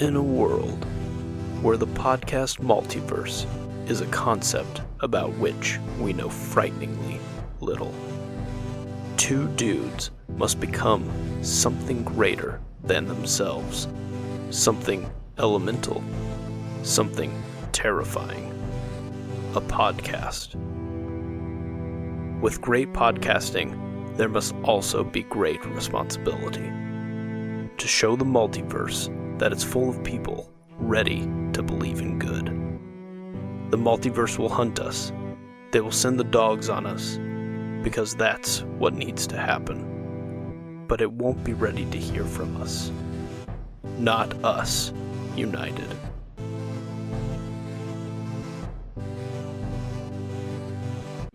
In a world where the podcast multiverse is a concept about which we know frighteningly little, two dudes must become something greater than themselves, something elemental, something terrifying. A podcast. With great podcasting, there must also be great responsibility. To show the multiverse that it's full of people ready to believe in good. The multiverse will hunt us. They will send the dogs on us, because that's what needs to happen. But it won't be ready to hear from us. Not us, united.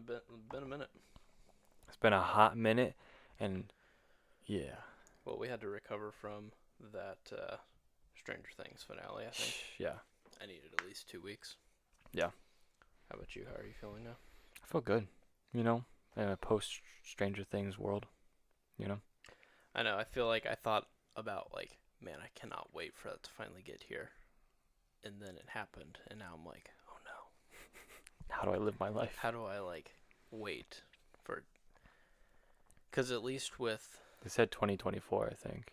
Been a minute. It's been a hot minute, and yeah. Well, we had to recover from that Stranger Things finale, I think. Yeah. I needed at least 2 weeks. Yeah. How about you? How are you feeling now? I feel good, in a post Stranger Things world, I know. I feel like I thought about, man, I cannot wait for that to finally get here. And then it happened, and now I'm like, oh no. How do I live my life? How do I, wait for... Because at least with... They said 2024, I think.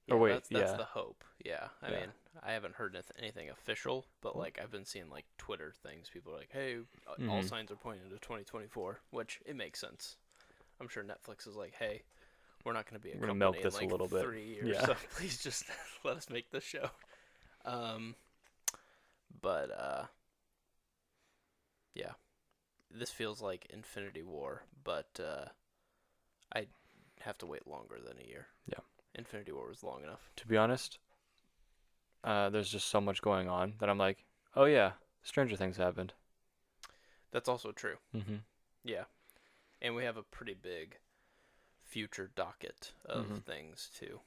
Yeah, or wait, that's yeah. the hope. Yeah, I mean, I haven't heard anything official, but, I've been seeing, Twitter things. People are like, hey, all signs are pointing to 2024, which it makes sense. I'm sure Netflix is like, hey, we're not going to be a company milk this in, a little bit. 3 years, Yeah. so please just let us make this show. Yeah. This feels like Infinity War, but I have to wait longer than a year. Yeah. Infinity War was long enough. To be honest, there's just so much going on that I'm like, oh yeah, Stranger Things happened. That's also true. Mm-hmm. Yeah. And we have a pretty big future docket of things, too.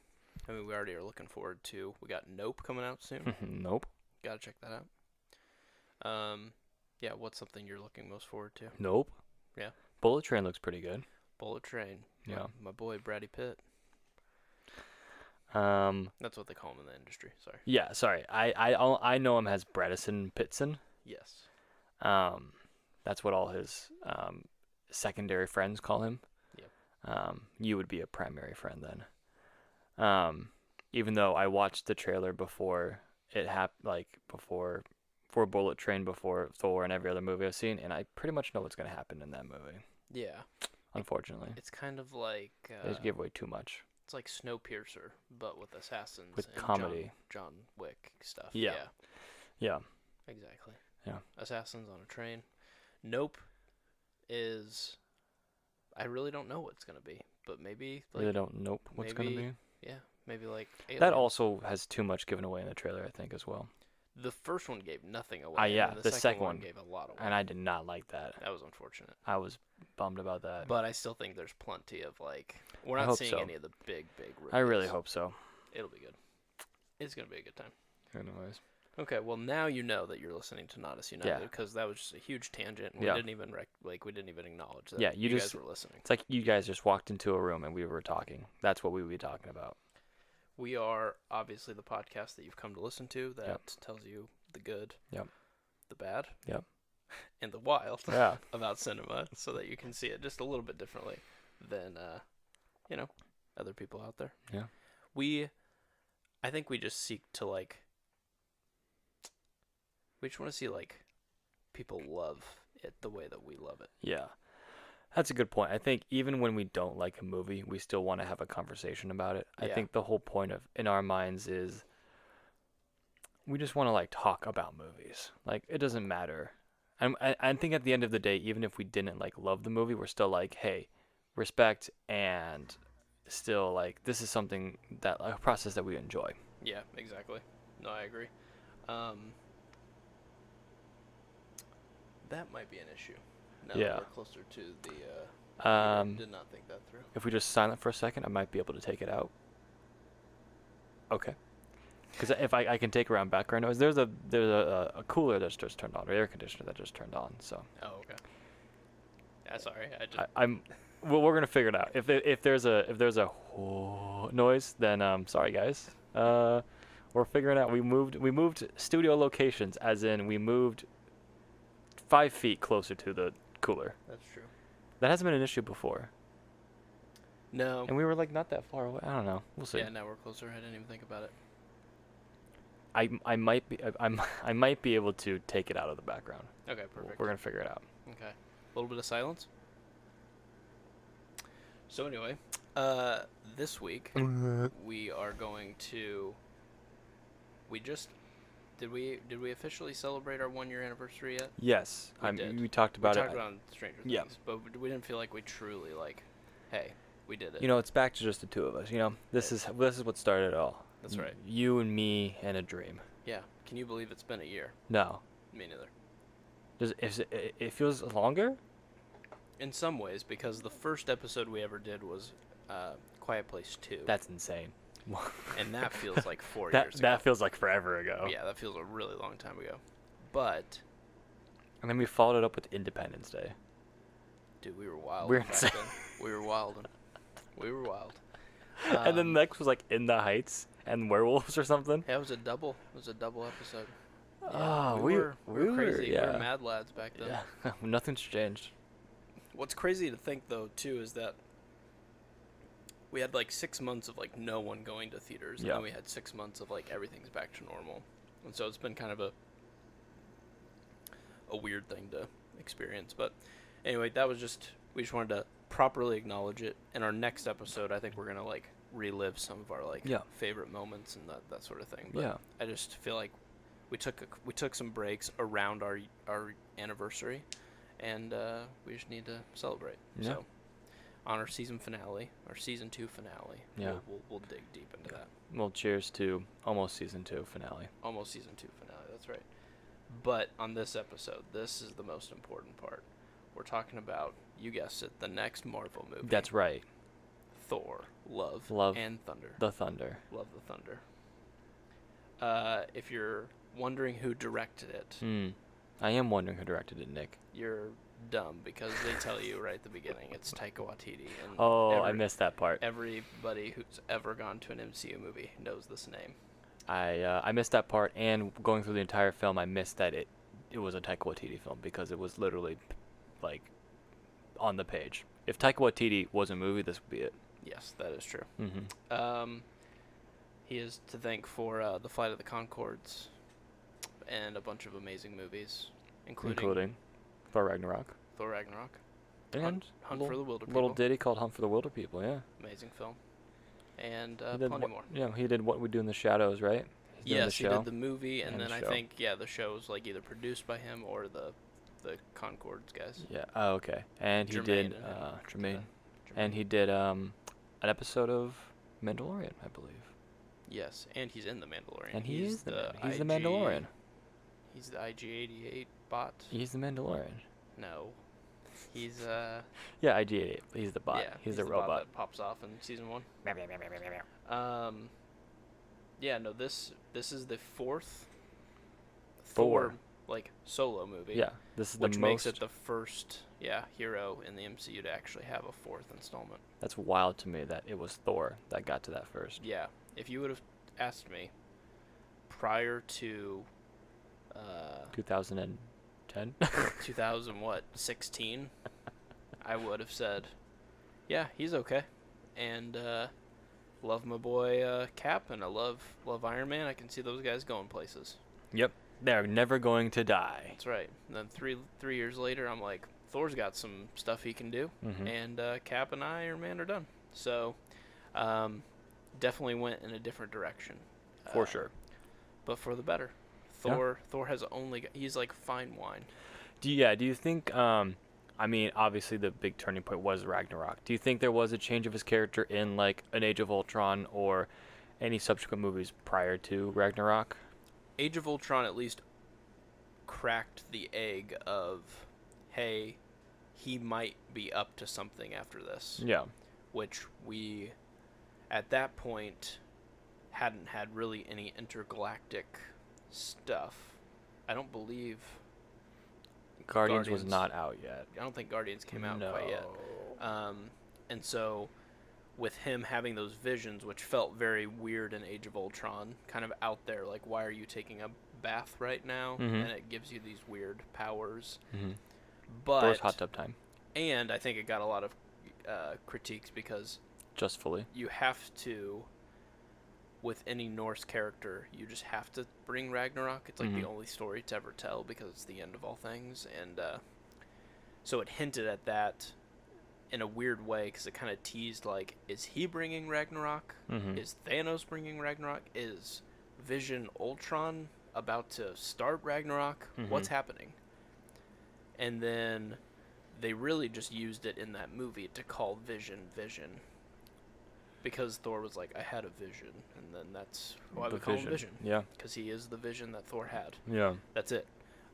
I mean, we already are looking forward to... We got Nope coming out soon. Nope. Gotta check that out. Yeah, what's something you're looking most forward to? Nope. Yeah. Bullet Train looks pretty good. Bullet Train. Yeah. My boy, Bradley Pitt. That's what they call him in the industry. Sorry. Yeah, sorry. I know him as Bredesen Pitson. Yes. That's what all his secondary friends call him. Yep. You would be a primary friend then. Even though I watched the trailer before it happened, before for Bullet Train, before Thor and every other movie I've seen, and I pretty much know what's going to happen in that movie. Yeah. Unfortunately. It's kind of like... they just give away too much. It's like Snowpiercer, but with assassins with and comedy. John Wick stuff. Yeah. Yeah. Exactly. Yeah. Assassins on a train. Nope is... I really don't know what it's going to be, but maybe... Really don't know what's going to be? Yeah, maybe Alien. That also has too much given away in the trailer, I think, as well. The first one gave nothing away. Yeah, and the second one gave a lot away. And I did not like that. That was unfortunate. I was bummed about that. But I still think there's plenty of, we're not seeing any of the big reveals. I really hope so. It'll be good. It's going to be a good time. Anyways. Okay, well, now you know that you're listening to Not Us United, because that was just a huge tangent. And we didn't even we didn't even acknowledge that you guys were listening. It's like you guys just walked into a room and we were talking. That's what we would be talking about. We are obviously the podcast that you've come to listen to that tells you the good, the bad, and the wild about cinema, so that you can see it just a little bit differently than other people out there. Yeah. I think we just seek to we just want to see people love it the way that we love it. Yeah. That's a good point. I think even when we don't like a movie, we still want to have a conversation about it. I think the whole point in our minds is we just want to talk about movies. It doesn't matter. I think at the end of the day, even if we didn't love the movie, we're still hey, respect, and still this is something that a process that we enjoy. Yeah, exactly. No, I agree. That might be an issue. Now that we're closer to the did not think that through. If we just silent for a second, I might be able to take it out. Okay. Because if I can take around background noise, there's a cooler that's just turned on, or air conditioner that just turned on. So. Oh, okay. Yeah, sorry. Well, we're gonna figure it out. If there's a noise, then sorry guys. We're figuring out. We moved studio locations, as in we moved 5 feet closer to the cooler. That's true. That hasn't been an issue before. No. And we were like not that far away. I don't know. We'll see. Yeah, now we're closer. I didn't even think about it. I might be able to take it out of the background. Okay, perfect. We're gonna figure it out. Okay. A little bit of silence. So anyway, this week we are going to. Did we officially celebrate our 1-year anniversary yet? Yes, we talked about it. We talked about it on Stranger Things, but we didn't feel like we truly hey, we did it. You know, it's back to just the two of us. You know, this is what started it all. That's right. You and me and a dream. Yeah. Can you believe it's been a year? No. Me neither. It feels longer? In some ways, because the first episode we ever did was Quiet Place 2. That's insane. And that feels like 4 years ago. That feels like forever ago. Yeah, that feels a really long time ago. But... And then we followed it up with Independence Day. Dude, we were wild. We're insane. We were wild. We were wild. And then next was like In the Heights and Werewolves or something. Yeah, it was a double. It was a double episode. Yeah, we were crazy. Yeah. We were mad lads back then. Yeah. Nothing's changed. What's crazy to think, though, too, is that we had, 6 months of, no one going to theaters. And then we had 6 months of, everything's back to normal. And so it's been kind of a weird thing to experience. But anyway, we just wanted to properly acknowledge it. In our next episode, I think we're going to, relive some of our, favorite moments and that sort of thing. But I just feel like we took some breaks around our anniversary. And we just need to celebrate. Yeah. So, on our season finale, our season 2 finale, we'll dig deep into that. Well, cheers to almost season 2 finale. Almost season 2 finale, that's right. But on this episode, this is the most important part. We're talking about, you guessed it, the next Marvel movie. That's right. Thor, Love and Thunder. The Thunder. Love the Thunder. If you're wondering who directed it... I am wondering who directed it, Nick. You're dumb because they tell you right at the beginning it's Taika Waititi. And I missed that part. Everybody who's ever gone to an MCU movie knows this name. I missed that part, and going through the entire film, I missed that it was a Taika Waititi film because it was literally, on the page. If Taika Waititi was a movie, this would be it. Yes, that is true. Mm-hmm. He is to thank for The Flight of the Conchords and a bunch of amazing movies, including Thor Ragnarok. And Hunt for the Wilder People. Little ditty called Hunt for the Wilder People, yeah. Amazing film. And plenty more. Yeah, he did What We Do in the Shadows, right? Yes, he did the movie, and then I think, the show was either produced by him or the Conchords guys. Yeah, oh, okay. And he did, Jermaine. And he did an episode of Mandalorian, I believe. Yes, and he's in The Mandalorian. And he's the Mandalorian. He's the IG-88 bot. He's the Mandalorian. No. He's, Yeah, IG-88. He's the bot. Yeah, he's the robot. Bot that pops off in season 1. Yeah, no, this is the fourth Thor, solo movie. Yeah, this is which makes it the first, hero in the MCU to actually have a 4th installment. That's wild to me that it was Thor that got to that first. Yeah, if you would have asked me prior to 2010 2016 I would have said he's okay, and love my boy Cap, and I love Iron Man. I can see those guys going places. Yep, they're never going to die. That's right. And then three years later, I'm like, Thor's got some stuff he can do, and Cap and Iron Man are done. So definitely went in a different direction, for sure, but for the better. Thor has he's like fine wine. Do you think obviously the big turning point was Ragnarok. Do you think there was a change of his character in an Age of Ultron or any subsequent movies prior to Ragnarok? Age of Ultron at least cracked the egg of, hey, he might be up to something after this. Yeah. Which we, at that point, hadn't had really any intergalactic stuff. I don't believe Guardians was not out yet. I don't think Guardians came out quite yet. And so with him having those visions, which felt very weird in Age of Ultron, kind of out there, like, why are you taking a bath right now? Mm-hmm. And it gives you these weird powers. Mm-hmm. But Thor's hot tub time. And I think it got a lot of critiques because Justfully. you have to, with any Norse character, you just have to bring Ragnarok. It's like the only story to ever tell because it's the end of all things. And so it hinted at that in a weird way because it kind of teased, like, is he bringing Ragnarok? Mm-hmm. Is Thanos bringing Ragnarok? Is Vision Ultron about to start Ragnarok? What's happening? And then they really just used it in that movie to call Vision because Thor was like, I had a vision, and then that's why we call him Vision. Yeah. Because he is the vision that Thor had. Yeah. That's it.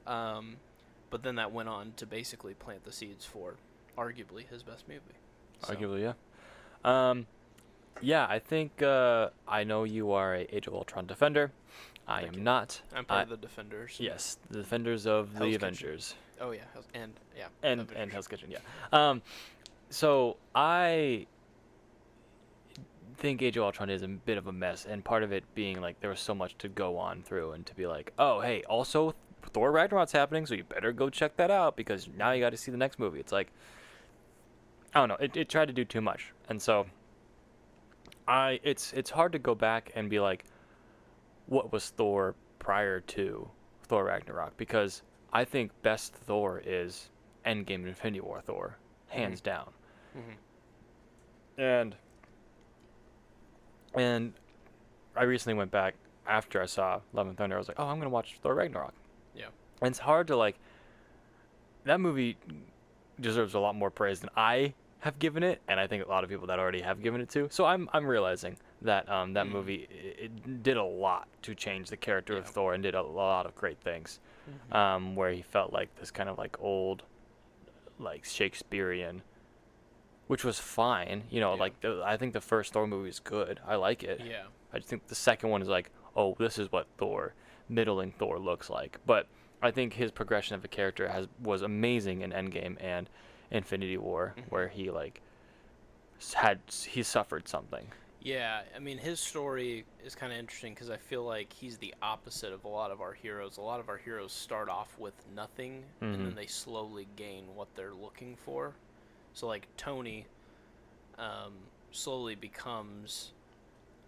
But then that went on to basically plant the seeds for arguably his best movie. So. Arguably, yeah. Yeah, I think I know you are a Age of Ultron defender. I am not. I'm part of the Defenders. Yes, the Defenders of Hell's the Avengers. Oh yeah, and Hell's Kitchen, yeah. So I think Age of Ultron is a bit of a mess, and part of it being like there was so much to go on through, and to be like, oh hey, also Thor Ragnarok's happening, so you better go check that out because now you got to see the next movie. It's like, I don't know, it tried to do too much, and so it's hard to go back and be like, what was Thor prior to Thor Ragnarok? Because I think best Thor is Endgame and Infinity War Thor, hands down. And I recently went back after I saw Love and Thunder. I was like, oh, I'm gonna watch Thor Ragnarok. Yeah. And it's hard to, like, that movie deserves a lot more praise than I have given it, and I think a lot of people that already have given it to. So I'm realizing that that movie it did a lot to change the character of Thor and did a lot of great things. Where he felt like this kind of like old, like Shakespearean, which was fine. You know, like I think the first Thor movie is good. I like it. Yeah. I just think the second one is like, oh, this is what middling Thor looks like. But I think his progression of a character was amazing in Endgame and Infinity War, where he like he suffered something. Yeah, I mean, his story is kind of interesting because I feel like he's the opposite of a lot of our heroes. A lot of our heroes start off with nothing, and then they slowly gain what they're looking for. So, like, Tony slowly becomes,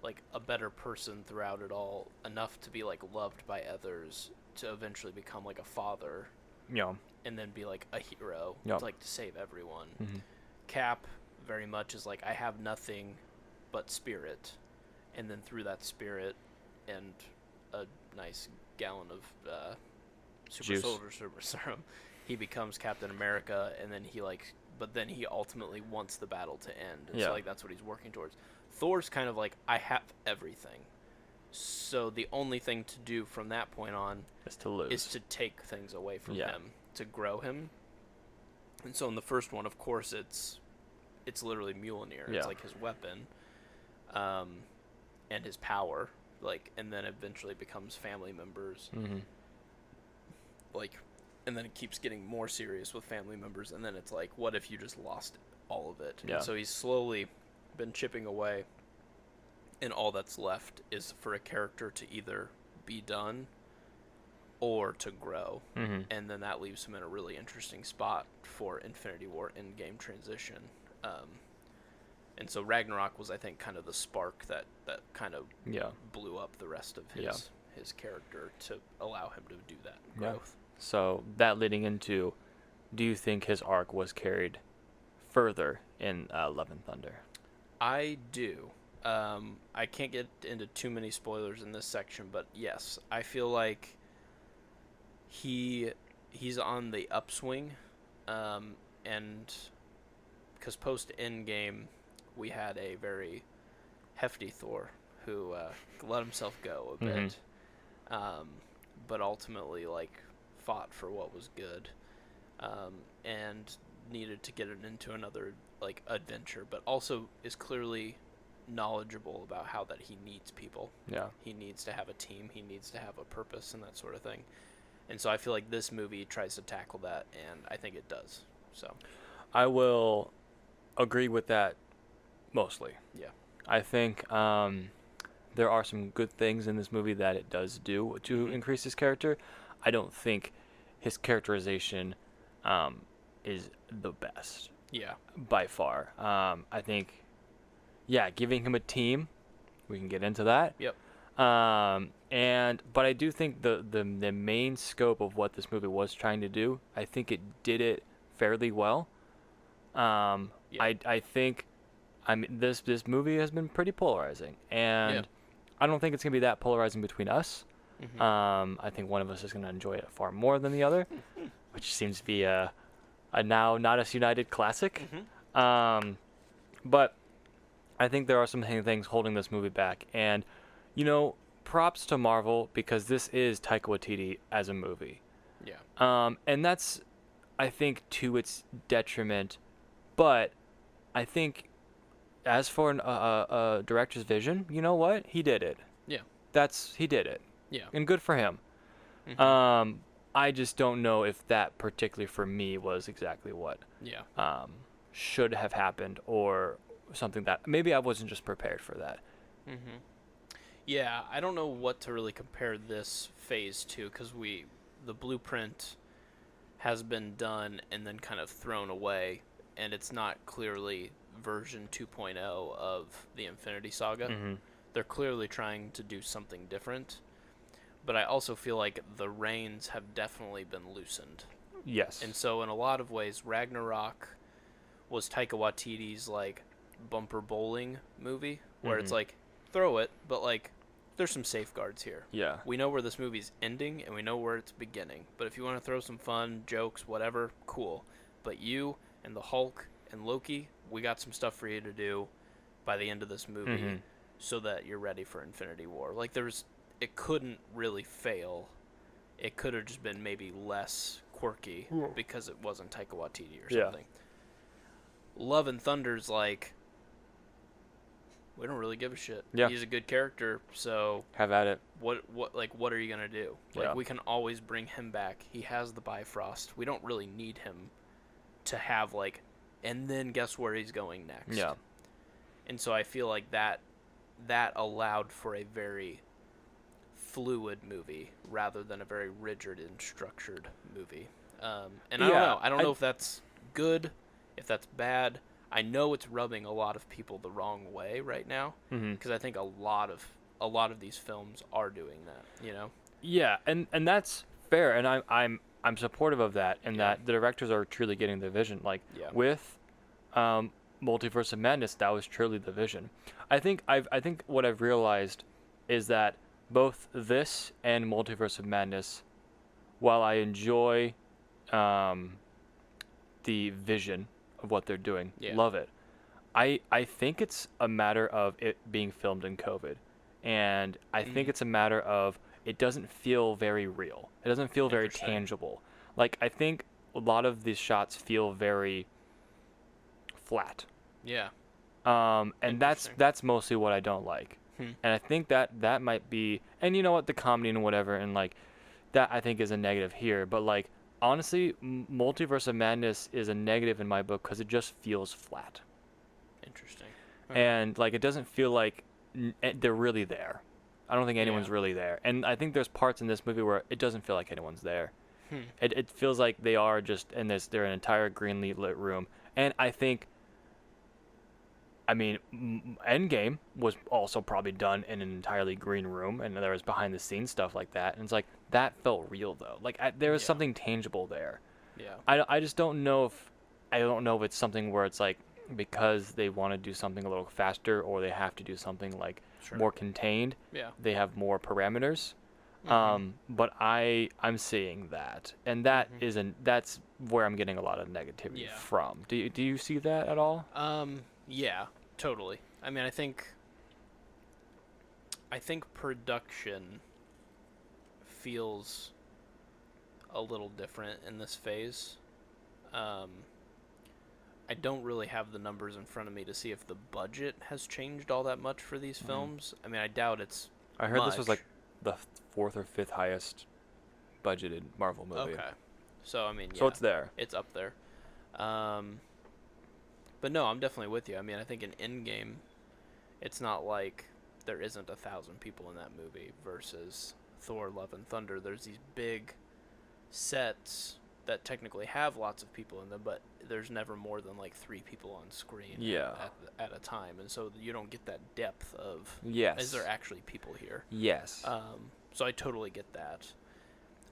like, a better person throughout it all, enough to be, like, loved by others, to eventually become, like, a father. Yeah. And then be, like, a hero, to, like, to save everyone. Cap very much is, like, I have nothing but spirit, and then through that spirit and a nice gallon of super soldier serum, he becomes Captain America, and then but then he ultimately wants the battle to end, and so like that's what he's working towards. Thor's kind of like, I have everything, so the only thing to do from that point on is to lose, is to take things away from him, to grow him. And so in the first one, of course, it's literally Mjolnir. It's like his weapon. And his power, like, and then eventually becomes family members. Like, and then it keeps getting more serious with family members, and then it's like, what if you just lost all of it? Yeah. And so he's slowly been chipping away, and all that's left is for a character to either be done or to grow. And then that leaves him in a really interesting spot for Infinity War Endgame transition. And so Ragnarok was, I think, kind of the spark that kind of blew up the rest of his character to allow him to do that growth. So that leading into, do you think his arc was carried further in Love and Thunder? I do. I can't get into too many spoilers in this section, but yes, I feel like he's on the upswing, and because post Endgame, we had a very hefty Thor who let himself go a bit, but ultimately like fought for what was good, and needed to get it into another like adventure, but also is clearly knowledgeable about how that he needs people. Yeah. He needs to have a team. He needs to have a purpose and that sort of thing. And so I feel like this movie tries to tackle that, and I think it does. So I will agree with that Mostly. Yeah. I think there are some good things in this movie that it does do to increase his character. I don't think his characterization is the best. Yeah. By far. I think, giving him a team, we can get into that. Yep. But I do think the main scope of what this movie was trying to do, I think it did it fairly well. I think, this movie has been pretty polarizing, and I don't think it's gonna be that polarizing between us. I think one of us is gonna enjoy it far more than the other, which seems to be a now not as united classic. But I think there are some things holding this movie back, and props to Marvel, because this is Taika Waititi as a movie. Yeah. And that's, I think, to its detriment, but I think as for a director's vision, you know what? He did it. Yeah. He did it. Yeah. And good for him. I just don't know if that particularly for me was exactly what should have happened, or something that maybe I wasn't just prepared for that. Yeah, I don't know what to really compare this phase to, because the blueprint has been done and then kind of thrown away, and it's not clearly version 2.0 of the Infinity Saga. They're clearly trying to do something different, but I also feel like the reins have definitely been loosened. Yes. And so in a lot of ways, Ragnarok was Taika Waititi's like bumper bowling movie, where it's like, throw it, but like there's some safeguards here. Yeah. We know where this movie's ending and we know where it's beginning. But if you want to throw some fun jokes, whatever, cool. But you and the Hulk and Loki, we got some stuff for you to do by the end of this movie, so that you're ready for Infinity War. Like it couldn't really fail. It could have just been maybe less quirky because it wasn't Taika Waititi or something. Love and Thunder's like, we don't really give a shit. Yeah. He's a good character, so have at it. What are you gonna do? Like, we can always bring him back. He has the Bifrost. We don't really need him to have like, and then guess where he's going next. Yeah. And so I feel like that allowed for a very fluid movie rather than a very rigid and structured movie. And I don't know. I don't know if that's good, if that's bad. I know it's rubbing a lot of people the wrong way right now, because I think a lot of these films are doing that. Yeah, and that's fair, and I'm supportive of that, and that the directors are truly getting the vision. Like with Multiverse of Madness, that was truly the vision. I think what I've realized is that both this and Multiverse of Madness, while I enjoy the vision of what they're doing, love it, I think it's a matter of it being filmed in COVID, and I think it's a matter of it doesn't feel very real. It doesn't feel very tangible. Like, I think a lot of these shots feel very flat. Yeah. And that's mostly what I don't like. And I think that might be, and you know what, the comedy and whatever, and like that I think is a negative here. But like, honestly, Multiverse of Madness is a negative in my book because it just feels flat. Interesting. And like, it doesn't feel like they're really there. I don't think anyone's really there. And I think there's parts in this movie where it doesn't feel like anyone's there. It feels like they are just, and they're an entire greenly lit room. And I think, Endgame was also probably done in an entirely green room, and there was behind the scenes stuff like that. And it's like, that felt real though. Like there was something tangible there. Yeah. I just don't know if it's something where it's like, because they want to do something a little faster, or they have to do something like more contained. Yeah. They have more parameters. But I'm seeing that, and that's where I'm getting a lot of negativity from. Do you see that at all? Yeah, totally. I think production feels a little different in this phase. I don't really have the numbers in front of me to see if the budget has changed all that much for these films. I doubt it's I heard this was like the 4th or 5th highest budgeted Marvel movie. Okay. So, So it's there. It's up there. But no, I'm definitely with you. I mean, I think in Endgame, it's not like there isn't 1,000 people in that movie versus Thor: Love and Thunder. There's these big sets that technically have lots of people in them, but there's never more than like 3 people on screen at a time, and so you don't get that depth of is there actually people here? Yes. So I totally get that.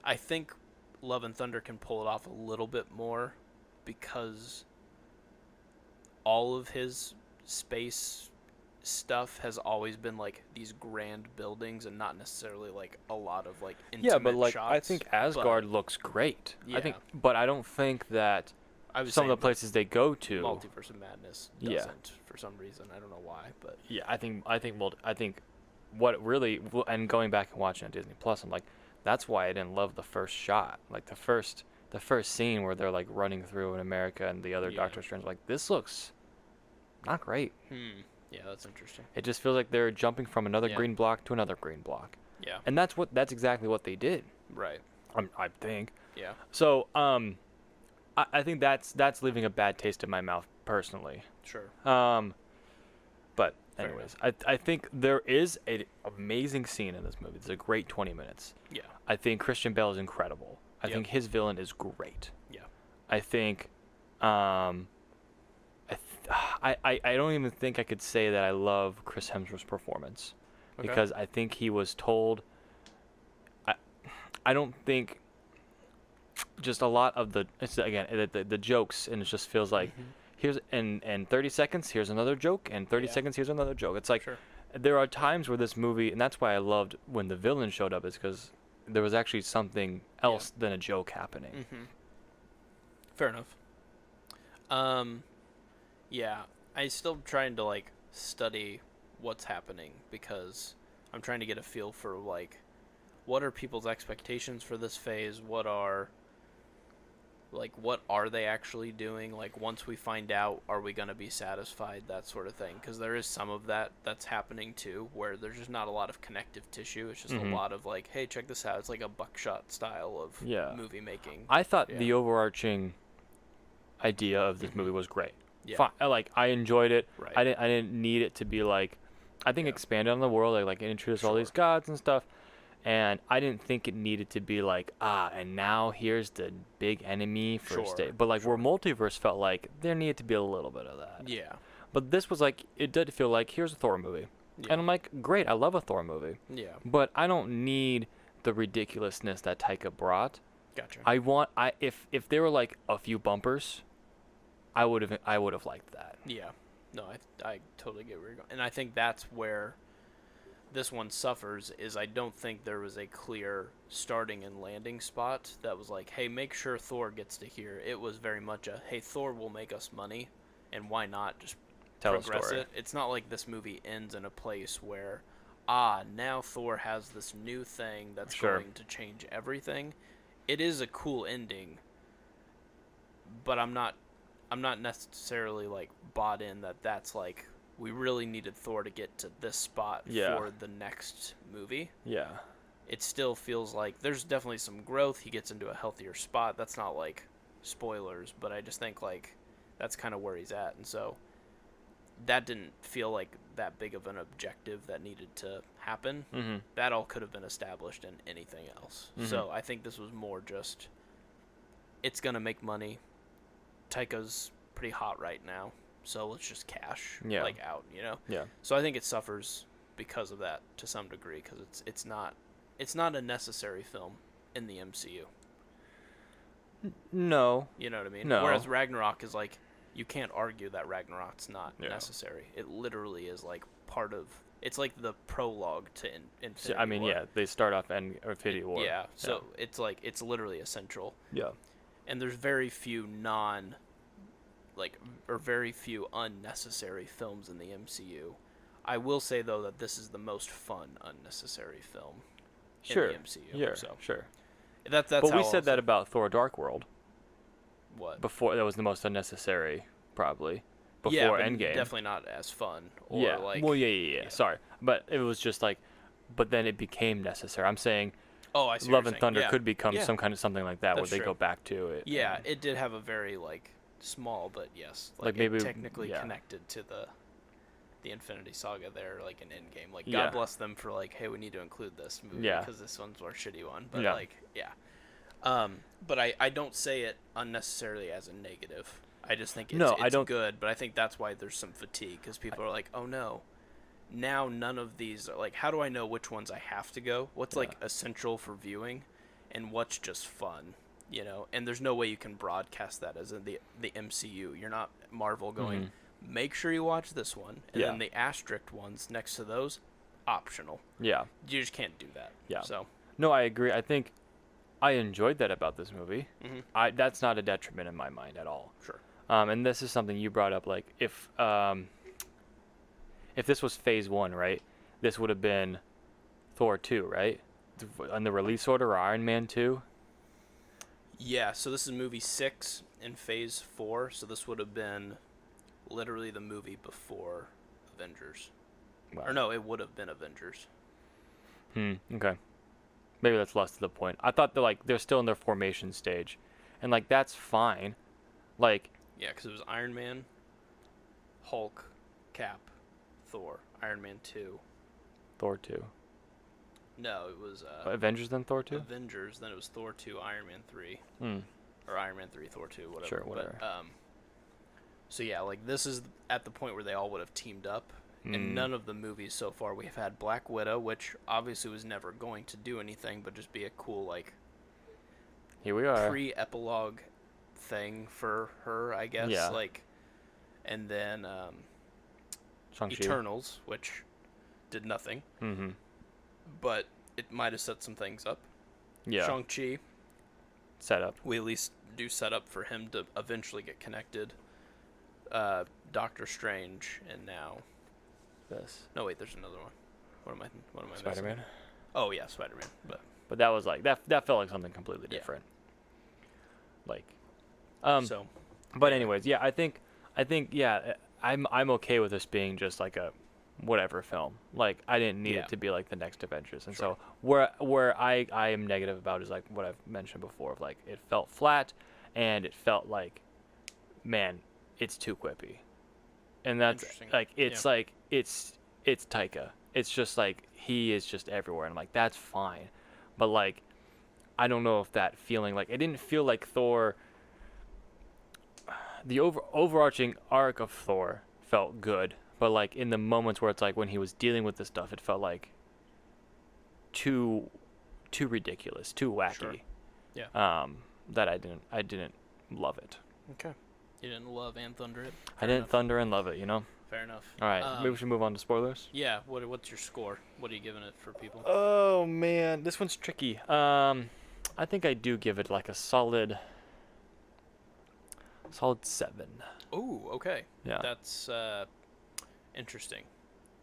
I think Love and Thunder can pull it off a little bit more because all of his space stuff has always been like these grand buildings and not necessarily like a lot of like intimate but like shots. I think Asgard looks great. Yeah. But I don't think that some of the places they go to, Multiverse of Madness doesn't for some reason. I don't know why, but I think what really, and going back and watching on Disney Plus, I'm like, that's why I didn't love the first shot, like the first scene where they're like running through in America and the other Doctor Strange, like this looks not great. Yeah, that's interesting. It just feels like they're jumping from another green block to another green block. Yeah. And that's exactly what they did. Right. I think. Yeah. So I think that's leaving a bad taste in my mouth personally. Sure. But anyways, I think there is an amazing scene in this movie. It's a great 20 minutes. Yeah. I think Christian Bale is incredible. I think his villain is great. Yeah. I think I don't even think I could say that I love Chris Hemsworth's performance because I think he was told. I don't think just a lot of the jokes, and it just feels like here's in 30 seconds here's another joke, and 30 seconds here's another joke. It's like there are times where this movie, and that's why I loved when the villain showed up, is because there was actually something else than a joke happening. Fair enough. Yeah, I'm still trying to like study what's happening because I'm trying to get a feel for like what are people's expectations for this phase? What are they actually doing? Like once we find out, are we going to be satisfied? That sort of thing. Because there is some of that's happening too, where there's just not a lot of connective tissue. It's just a lot of like, hey, check this out. It's like a buckshot style of movie making. I thought the overarching idea of this movie was great. Yeah. Fine. I enjoyed it. Right. I didn't need it to be like, I think expanded on the world, like introduce all these gods and stuff. And I didn't think it needed to be like, and now here's the big enemy for state. But like where Multiverse felt like there needed to be a little bit of that. Yeah. But this was like, it did feel like, here's a Thor movie. Yeah. And I'm like, great, I love a Thor movie. Yeah. But I don't need the ridiculousness that Taika brought. Gotcha. If there were like a few bumpers, I would have liked that. Yeah. No, I totally get where you're going. And I think that's where this one suffers, is I don't think there was a clear starting and landing spot that was like, hey, make sure Thor gets to here. It was very much a, hey, Thor will make us money, and why not just progress it? It's not like this movie ends in a place where, now Thor has this new thing that's going to change everything. It is a cool ending, but I'm not necessarily like bought in that that's like, we really needed Thor to get to this spot for the next movie. Yeah. It still feels like there's definitely some growth. He gets into a healthier spot. That's not like spoilers, but I just think like that's kind of where he's at. And so that didn't feel like that big of an objective that needed to happen. Mm-hmm. That all could have been established in anything else. Mm-hmm. So I think this was more just, it's going to make money. Taika's pretty hot right now. So let's just cash out, Yeah. So I think it suffers because of that to some degree, because it's not a necessary film in the MCU. No. You know what I mean? No. Whereas Ragnarok is like, you can't argue that Ragnarok's not necessary. It literally is like part of. It's like the prologue to Infinity War. They start off in Infinity War. Yeah. So it's like it's literally essential. Yeah. And there's very few very few unnecessary films in the MCU. I will say though that this is the most fun unnecessary film in the MCU. Yeah, so sure. That's but we said that about Thor: Dark World. What? Before that was the most unnecessary, probably. Before Endgame. Definitely not as fun. Yeah. Sorry, but it was just like, but then it became necessary. I'm saying. Oh, I see. Love and Thunder could become something like that, That's where they go back to it. Yeah, it did have a very like small, but yes, like maybe technically connected to the Infinity Saga there, like an Endgame. Like, God bless them for like, hey, we need to include this movie because this one's our shitty one. But like, but I don't say it unnecessarily as a negative. I just think it's good, but I think that's why there's some fatigue, because people are like, oh no, now none of these are like, how do I know which ones I have to go? What's like essential for viewing, and what's just fun, you know? And there's no way you can broadcast that as in the MCU. You're not Marvel going, make sure you watch this one, and then the asterisk ones next to those, optional. Yeah, you just can't do that. Yeah. So no, I agree. I think I enjoyed that about this movie. That's not a detriment in my mind at all. Sure. And this is something you brought up. Like, if this was Phase 1, right, this would have been Thor 2, right? On the release order, or Iron Man 2? Yeah, so this is movie 6 in Phase 4, so this would have been literally the movie before Avengers. Wow. Or no, it would have been Avengers. Okay. Maybe that's less to the point. I thought they're still in their formation stage, and like that's fine. Like, yeah, because it was Iron Man, Hulk, Cap, Thor, Iron Man 2, Thor 2. No, it was Avengers, then Thor 2. Avengers, then it was Thor 2, Iron Man 3, or Iron Man 3, Thor 2, whatever. Sure, whatever. But, so yeah, like this is at the point where they all would have teamed up. In none of the movies so far, we've had Black Widow, which obviously was never going to do anything but just be a cool, like, here we are, pre-epilogue thing for her, I guess. Yeah. Like, and then Shang-Chi. Eternals, which did nothing. But it might have set some things up. Yeah. Shang-Chi. Set up. We at least do set up for him to eventually get connected. Doctor Strange, and now... This. No, wait, there's another one. What am I Spider-Man? missing? Oh, yeah, Spider-Man. But that was like, that felt like something completely different. Like, so. But anyways, yeah, I think, yeah, I'm okay with this being just like a whatever film. Like, I didn't need it to be like the next Avengers. And so where I am negative about is like what I've mentioned before, of like, it felt flat, and it felt like, man, it's too quippy. And that's like, it's like, it's Taika. It's just like, he is just everywhere. And I'm like, that's fine. But like, I don't know if that feeling, like, it didn't feel like Thor, the overarching arc of Thor felt good. But like, in the moments where it's like, when he was dealing with this stuff, it felt like too ridiculous, too wacky. Sure. Yeah. That I didn't love it. Okay. You didn't love and thunder it? I didn't thunder and love it, you know? Fair enough. All right, maybe we should move on to spoilers. Yeah, what's your score? What are you giving it for people? Oh, man, this one's tricky. I think I do give it like a solid 7. Ooh, okay. Yeah. That's interesting.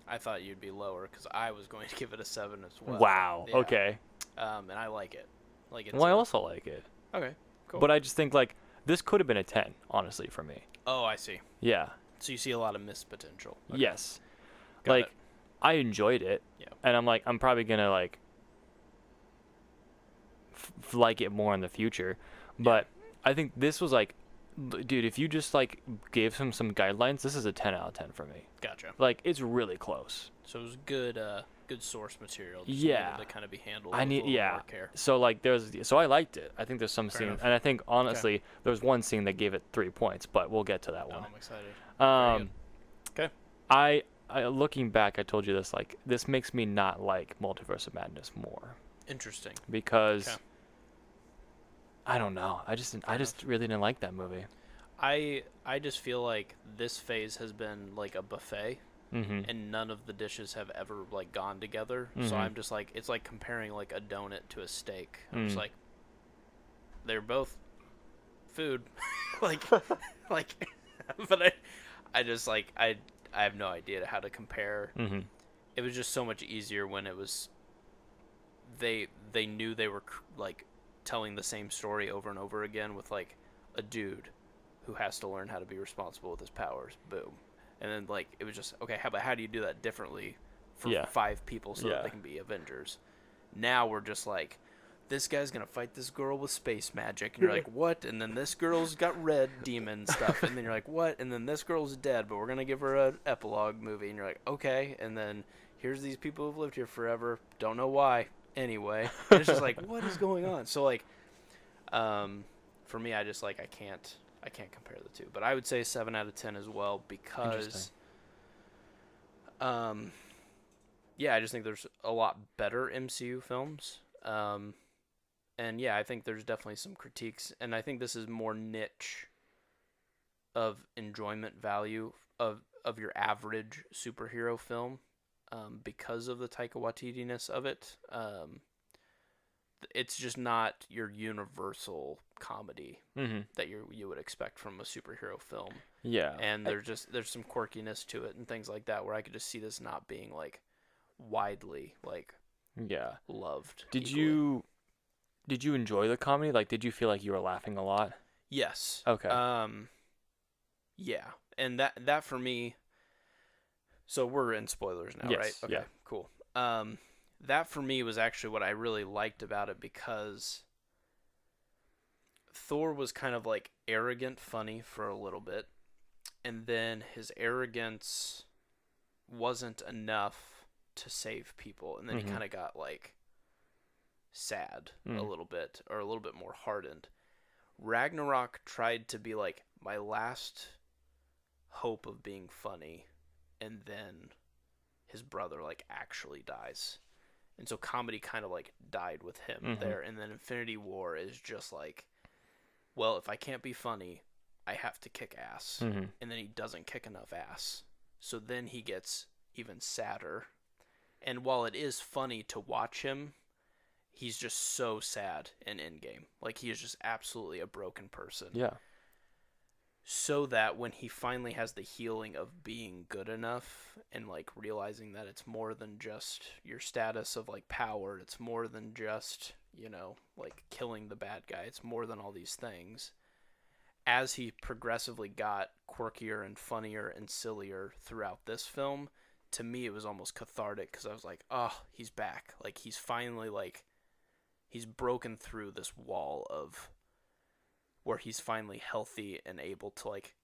I thought you'd be lower, because I was going to give it a 7 as well. Wow, yeah. Okay. And I like it. Like, I also like it. Okay, cool. But I just think, like, this could have been a 10, honestly, for me. Oh, I see. Yeah. So you see a lot of missed potential. Okay. Yes. Got like, it. I enjoyed it. Yeah. And I'm probably going to, like, like it more in the future. But I think this was, like, dude, if you just, like, gave him some guidelines, this is a 10 out of 10 for me. Gotcha. Like, it's really close. So it was good source material. Just yeah. needed to kind of be handled with a little more care. So, like, so I liked it. I think there's some scene, and I think, honestly, there's one scene that gave it 3 points, but we'll get to that one. I'm excited. Okay. I looking back, I told you this, like, this makes me not like Multiverse of Madness more. Interesting. Because I don't know. I just really didn't like that movie. I just feel like this phase has been like a buffet, and none of the dishes have ever like gone together. So I'm just like, it's like comparing like a donut to a steak. I'm just like, they're both food, like, but I just like I have no idea how to compare. It was just so much easier when it was they knew they were like telling the same story over and over again with like a dude who has to learn how to be responsible with his powers. Boom. And then like it was just, okay, how do you do that differently for 5 people so that they can be Avengers? Now we're just like, this guy's gonna fight this girl with space magic, and you're like, what? And then this girl's got red demon stuff, and then you're like, what? And then this girl's dead, but we're gonna give her an epilogue movie, and you're like, okay. And then here's these people who've lived here forever, don't know why. Anyway, and it's just like, what is going on? So like, for me, I just like I can't compare the two, but I would say 7 out of 10 as well because, yeah, I just think there's a lot better MCU films. And yeah, I think there's definitely some critiques, and I think this is more niche of enjoyment value of your average superhero film, because of the Taika Waititi-ness of it. It's just not your universal comedy that you would expect from a superhero film. Yeah. And there's some quirkiness to it and things like that where I could just see this not being like widely like loved. Did you enjoy the comedy? Like, did you feel like you were laughing a lot? Yes. Okay. Yeah. And that for me, so we're in spoilers now, yes. right? Okay, yeah. Cool. That for me was actually what I really liked about it because Thor was kind of like arrogant funny for a little bit, and then his arrogance wasn't enough to save people, and then he kind of got like sad a little bit, or a little bit more hardened. Ragnarok tried to be like my last hope of being funny, and then his brother like actually dies, and so comedy kind of like died with him there. And then Infinity War is just like, well, if I can't be funny, I have to kick ass. And then he doesn't kick enough ass, so then he gets even sadder. And while it is funny to watch him, he's just so sad in Endgame. Like, he is just absolutely a broken person. Yeah. So that when he finally has the healing of being good enough and, like, realizing that it's more than just your status of, like, power, it's more than just, you know, like, killing the bad guy, it's more than all these things. As he progressively got quirkier and funnier and sillier throughout this film, to me it was almost cathartic, because I was like, oh, he's back. Like, he's finally, like, he's broken through this wall of where he's finally healthy and able to, like,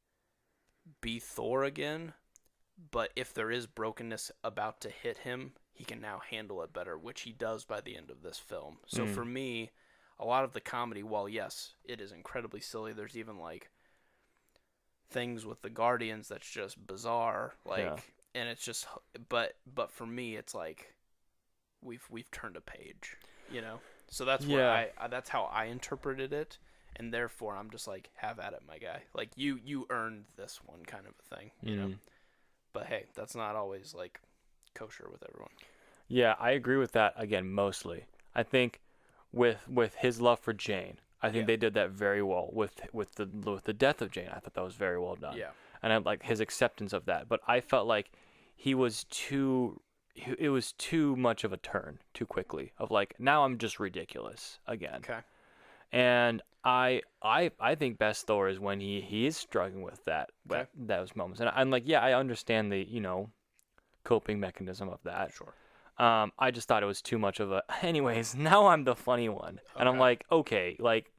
be Thor again. But if there is brokenness about to hit him, he can now handle it better, which he does by the end of this film. So for me, a lot of the comedy, while yes, it is incredibly silly, there's even, like, things with the Guardians that's just bizarre, like, and it's just, but for me, it's like, we've turned a page, you know? So that's where that's how I interpreted it, and therefore I'm just like, have at it, my guy. Like, you earned this one, kind of a thing, you know? But hey, that's not always, like, kosher with everyone. Yeah, I agree with that, again, mostly. I think with his love for Jane, I think they did that very well. With the death of Jane, I thought that was very well done. Yeah. And I like his acceptance of that. But I felt like it was too much of a turn too quickly, of like, now I'm just ridiculous again. Okay. And I think best Thor is when he is struggling with those moments. And I'm like, yeah, I understand the, you know, coping mechanism of that. Sure. I just thought it was too much of a, anyways, now I'm the funny one. Okay. And I'm like, okay, like,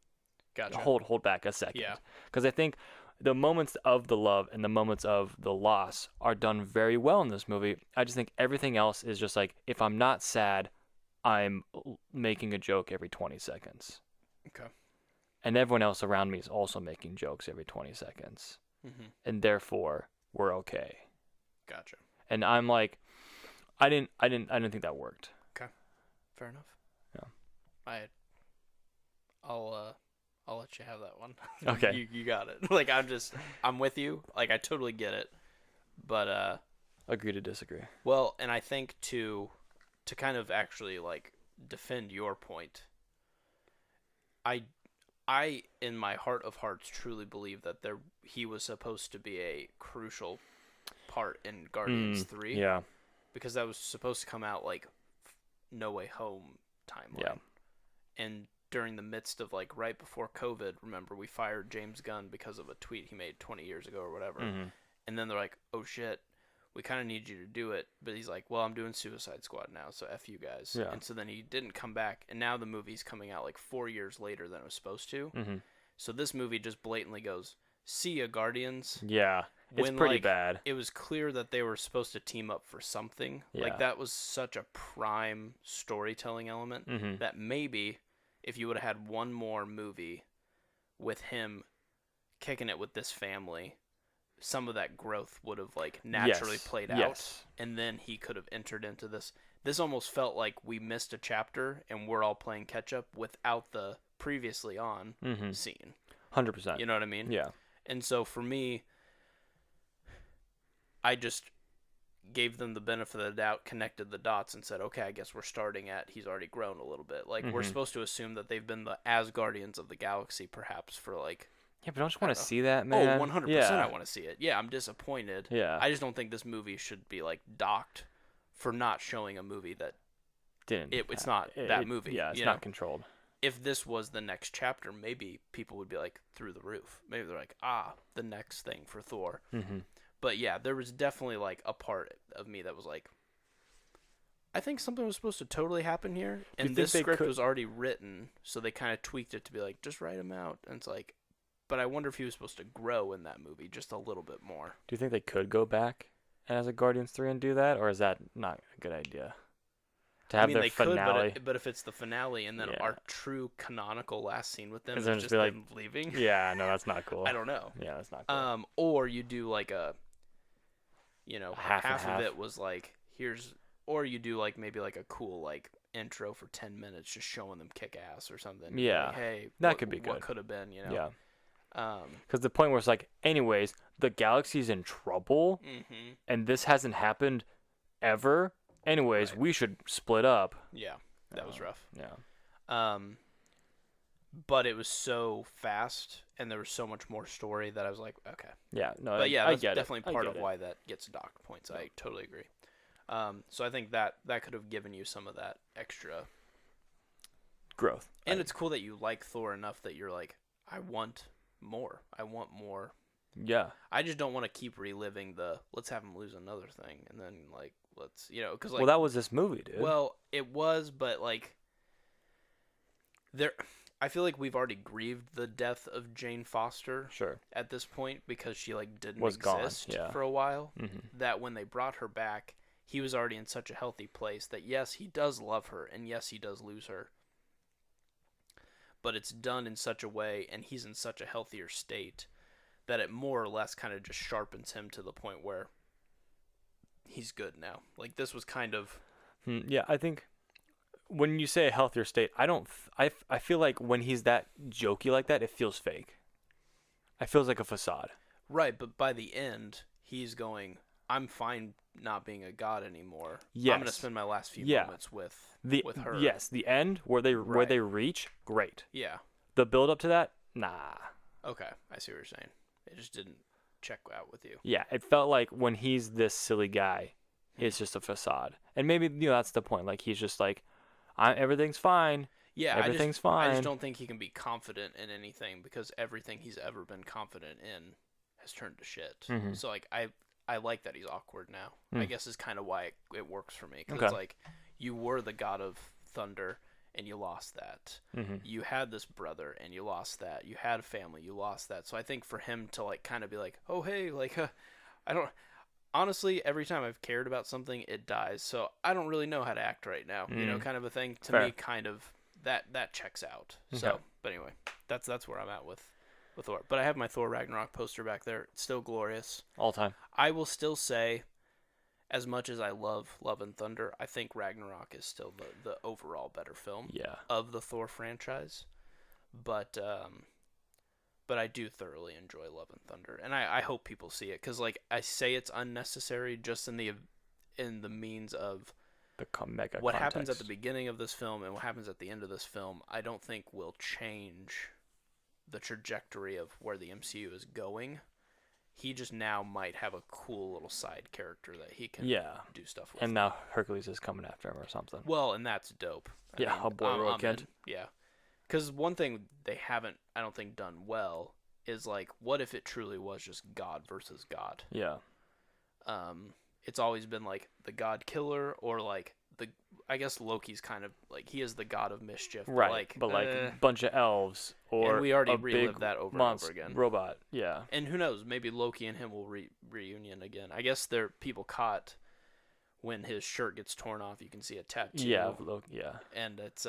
gotcha. Hold back a second. Yeah. Because I think the moments of the love and the moments of the loss are done very well in this movie. I just think everything else is just like, if I'm not sad, I'm making a joke every 20 seconds. Okay. And everyone else around me is also making jokes every 20 seconds. And therefore, we're okay. Gotcha. And I'm like, I didn't think that worked. Okay. Fair enough. Yeah. I'll let you have that one. Okay. You got it. Like, I'm with you. Like, I totally get it. But agree to disagree. Well, and I think to kind of actually, like, defend your point, I in my heart of hearts truly believe that he was supposed to be a crucial part in Guardians 3. Yeah. Because that was supposed to come out, like, No Way Home timeline. Yeah. And during the midst of, like, right before COVID, remember, we fired James Gunn because of a tweet he made 20 years ago or whatever. And then they're like, oh shit, we kind of need you to do it. But he's like, well, I'm doing Suicide Squad now, so F you guys. Yeah. And so then he didn't come back. And now the movie's coming out like 4 years later than it was supposed to. Mm-hmm. So this movie just blatantly goes, see ya, Guardians. Yeah. It's pretty bad. It was clear that they were supposed to team up for something. Yeah. Like, that was such a prime storytelling element that maybe if you would have had one more movie with him kicking it with this family, some of that growth would have, like, naturally played out. Yes. And then he could have entered into this. This almost felt like we missed a chapter and we're all playing catch-up without the previously on scene. 100%. You know what I mean? Yeah. And so for me, I just gave them the benefit of the doubt, connected the dots, and said, okay, I guess we're starting at he's already grown a little bit. Like, we're supposed to assume that they've been the Asgardians of the galaxy, perhaps, for, like... Yeah, but don't you want to see that, man? Oh, 100% yeah. I want to see it. Yeah, I'm disappointed. Yeah. I just don't think this movie should be, like, docked for not showing a movie that... It's not that movie. Yeah, it's not controlled. If this was the next chapter, maybe people would be, like, through the roof. Maybe they're like, the next thing for Thor. Mm-hmm. But yeah, there was definitely, like, a part of me that was like, I think something was supposed to totally happen here. And this script was already written, so they kind of tweaked it to be like, just write him out. And it's like, but I wonder if he was supposed to grow in that movie just a little bit more. Do you think they could go back as a Guardians 3 and do that? Or is that not a good idea? To have their finale? Could, but if it's the finale and then our true canonical last scine with them is just be like, them leaving. Yeah, no, that's not cool. I don't know. Yeah, that's not cool. Or you do like a, half of it was like, or you do like maybe like a cool like intro for 10 minutes just showing them kick ass or something. Yeah. Like, hey, that could be good. What could have been, Yeah. Because the point where it's like, anyways, the galaxy's in trouble, and this hasn't happened ever. Anyways, we should split up. Yeah, that was rough. Yeah. But it was so fast, and there was so much more story that I was like, okay. Yeah, no, but yeah, I that's get definitely it. part of why that gets docked points. I totally agree. So I think that could have given you some of that extra growth. And it's cool that you like Thor enough that you're like, I want more. I want more. Yeah. I just don't want to keep reliving let's have him lose another thing, and then like let's because like. Well, that was this movie, dude. Well, it was, but like I feel like we've already grieved the death of Jane Foster. Sure. At this point, because she like didn't exist for a while. Mm-hmm. That when they brought her back, he was already in such a healthy place that yes, he does love her, and yes, he does lose her. But it's done in such a way, and he's in such a healthier state that it more or less kind of just sharpens him to the point where he's good now. Like this was kind of. Yeah, I think. When you say a healthier state, I feel like when he's that jokey like that, it feels fake. It feels like a facade. Right, but by the end, he's going, I'm fine not being a god anymore. Yes. I'm going to spend my last few moments with her. Yes, the end where they reach, great. Yeah. The build up to that, nah. Okay, I see what you're saying. It just didn't check out with you. Yeah, it felt like when he's this silly guy, it's just a facade. And maybe that's the point. Like he's just like, everything's fine. Yeah, everything's fine. I just don't think he can be confident in anything because everything he's ever been confident in has turned to shit. Mm-hmm. So like I like that he's awkward now. I guess is kind of why it works for me because Okay. it's like you were the god of thunder and you lost that. Mm-hmm. You had this brother and you lost that. You had a family, you lost that. So I think for him to like kind of be like, oh hey, like I don't. Honestly, every time I've cared about something, it dies. So I don't really know how to act right now. Kind of a thing. To Fair. me, kind of that checks out. Okay. So, but anyway, that's where I'm at with Thor. But I have my Thor Ragnarok poster back there. It's still glorious. All time. I will still say, as much as I love Love and Thunder, I think Ragnarok is still the overall better film of the Thor franchise. But I do thoroughly enjoy Love and Thunder, and I hope people see it because, like, I say it's unnecessary just in the means of the mega what context. happens at the beginning of this film and what happens at the end of this film. I don't think will change the trajectory of where the MCU is going. He just now might have a cool little side character that he can do stuff with. And now Hercules is coming after him or something. Well, and that's dope. I mean, a boy road kid. Yeah. Because one thing they haven't, I don't think, done well is, like, what if it truly was just God versus God? Yeah. it's always been like the god killer, or like I guess Loki's kind of like, he is the god of mischief, right? But like a bunch of elves, or and we already a relived big that over and over again. Robot, yeah. And who knows? Maybe Loki and him will reunion again. I guess they're people caught when his shirt gets torn off. You can see a tattoo. Yeah, Loki, yeah. And it's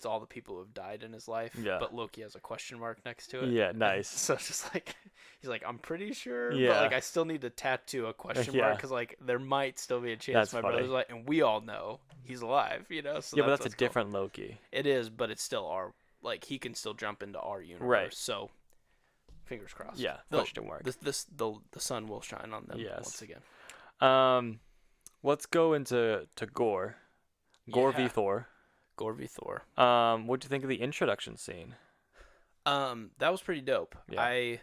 all the people who have died in his life. Yeah. But Loki has a question mark next to it. Yeah, nice. So it's just like, he's like, I'm pretty sure. Yeah. But like, I still need to tattoo a question mark, because like there might still be a chance. That's My funny. brother's like, and we all know he's alive. So yeah, but that's a different Loki. It is, but it's still like, he can still jump into our universe. Right. So fingers crossed. Yeah. Question mark. The sun will shine on them once again. Let's go into Gorr. Gorr v Thor. Gorr v Thor. What'd you think of the introduction scene? That was pretty dope. Yeah.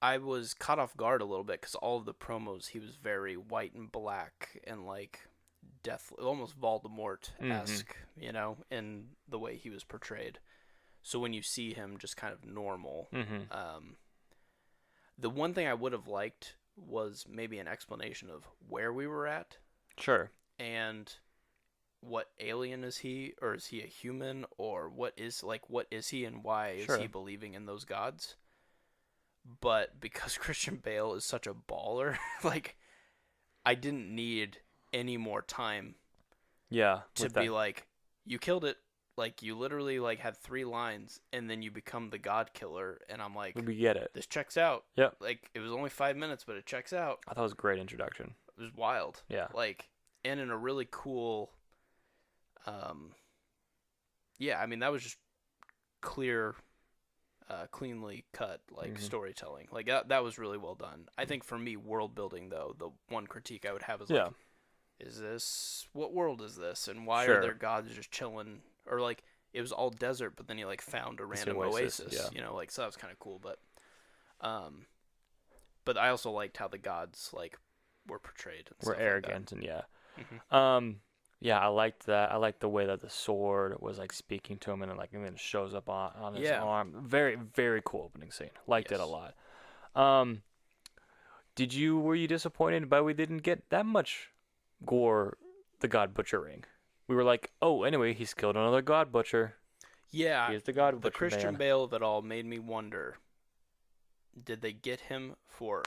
I was caught off guard a little bit, because all of the promos, he was very white and black and like almost Voldemort-esque, in the way he was portrayed. So when you see him just kind of normal, the one thing I would have liked was maybe an explanation of where we were at. Sure. And what alien is he, or is he a human, or what is he, and why is he believing in those gods? But because Christian Bale is such a baller, like, I didn't need any more time. Yeah. To be like, you killed it. Like, you literally like had 3 lines, and then you become the god killer, and I'm like, we get it. This checks out. Yep. Like, it was only 5 minutes, but it checks out. I thought it was a great introduction. It was wild. Yeah. Like, and in a really cool, yeah, I mean, that was just cleanly cut, like, storytelling. Like, that was really well done. I think for me, world building, though, the one critique I would have is like, what world is this? And why are their gods just chilling? Or like, it was all desert, but then he like found a random oasis, like, so that was kind of cool. But I also liked how the gods like were portrayed. And were arrogant like yeah, I liked that. I liked the way that the sword was like speaking to him, and then it shows up on his arm. Very, very cool opening scene. Liked it a lot. Were you disappointed by we didn't get that much Gorr the God butchering? We were like, oh, anyway, he's killed another God butcher. Yeah, he's the God butcher. The Christian Bale of it all made me wonder: did they get him for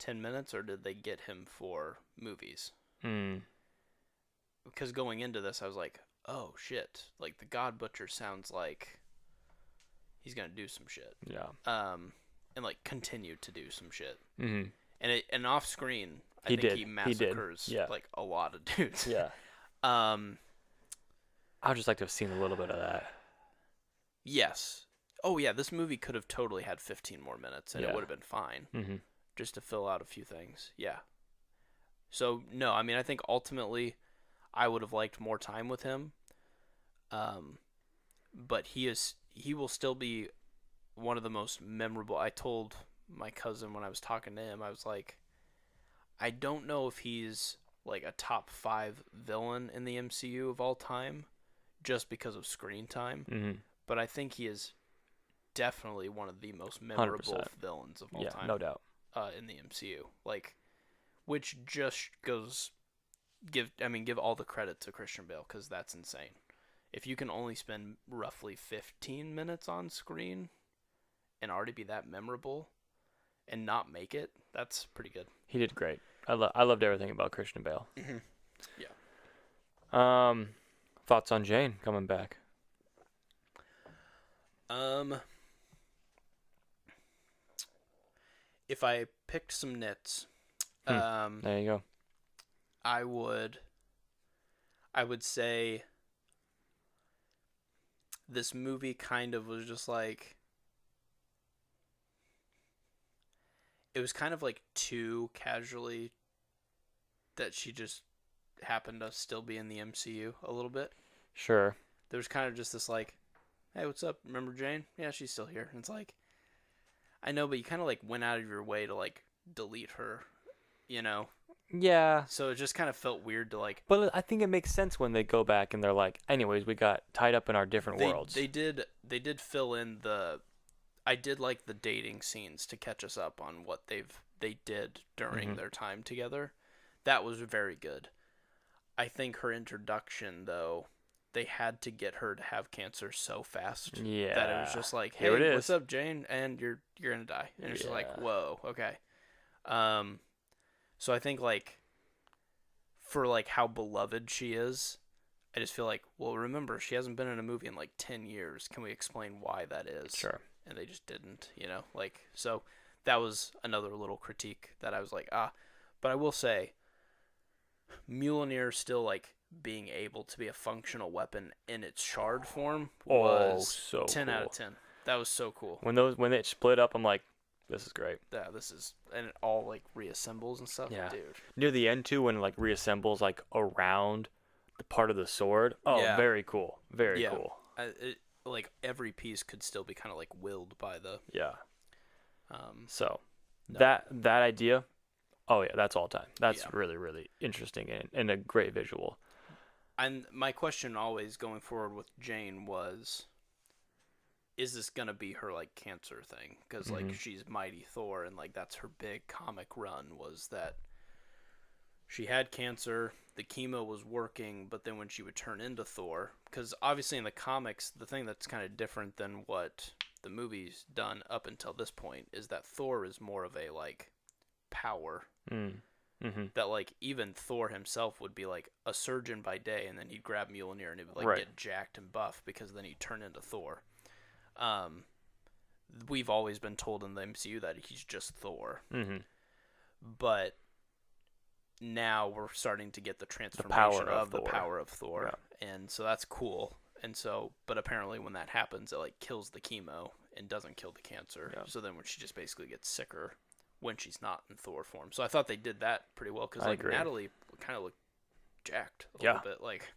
10 minutes, or did they get him for movies? Because going into this, I was like, oh shit! Like, the God butcher sounds like he's gonna do some shit. Yeah. And like continue to do some shit. Mm-hmm. And off screen, I think he massacres like a lot of dudes. Yeah. I would just like to have seen a little bit of that. Yes. Oh yeah, this movie could have totally had 15 more minutes, and it would have been fine. Mm-hmm. Just to fill out a few things. Yeah. So no, I mean, I think ultimately, I would have liked more time with him. But he will still be one of the most memorable. I told my cousin when I was talking to him, I was like, I don't know if he's like a top 5 villain in the MCU of all time, just because of screen time. But I think he is definitely one of the most memorable 100%. Villains of all time. Yeah, no doubt. In the MCU, like, which just goes give all the credit to Christian Bale, because that's insane. If you can only spend roughly 15 minutes on screen and already be that memorable and not make it, that's pretty good. He did great. I loved everything about Christian Bale. Yeah. Thoughts on Jane coming back? If I picked some nits, there you go. I would say this movie kind of was just like, it was kind of like too casually that she just happened to still be in the MCU a little bit. Sure. There was kind of just this like, hey, what's up? Remember Jane? Yeah, she's still here. And it's like, I know, but you kind of like went out of your way to like delete her, Yeah. So it just kind of felt weird to like. But I think it makes sense when they go back and they're like, anyways, we got tied up in our different worlds. They did fill in the, I did like the dating scenes to catch us up on what they did during their time together. That was very good. I think her introduction, though, they had to get her to have cancer so fast that it was just like, hey, what's up, Jane? And you're gonna die. And it's just like, whoa, okay. So I think like for like how beloved she is, I just feel like, well, remember, she hasn't been in a movie in like 10 years. Can we explain why that is? Sure. And they just didn't, like, so that was another little critique that I was like, but I will say Mjolnir still like being able to be a functional weapon in its shard form was so 10 cool. out of 10. That was so cool. When they split up, I'm like, this is great. Yeah, and it all like reassembles and stuff. Yeah. Dude. Near the end too, when it like reassembles like around the part of the sword. Oh, yeah. Very cool. Very cool. Like every piece could still be kind of like willed by the. Yeah. So that idea, oh yeah, that's all time. That's really, really interesting and a great visual. And my question always going forward with Jane was, is this going to be her like cancer thing? Because like she's Mighty Thor and like that's her big comic run, was that she had cancer, the chemo was working, but then when she would turn into Thor, because obviously in the comics, the thing that's kind of different than what the movie's done up until this point is that Thor is more of a like power. That like even Thor himself would be like a surgeon by day, and then he'd grab Mjolnir and he would like get jacked and buff because then he'd turn into Thor. We've always been told in the MCU that he's just Thor, but now we're starting to get the transformation of the power of Thor, and so that's cool. And so, but apparently when that happens, it like kills the chemo and doesn't kill the cancer. So then when she just basically gets sicker when she's not in Thor form. So I thought they did that pretty well, because like Natalie kind of looked jacked a little bit, like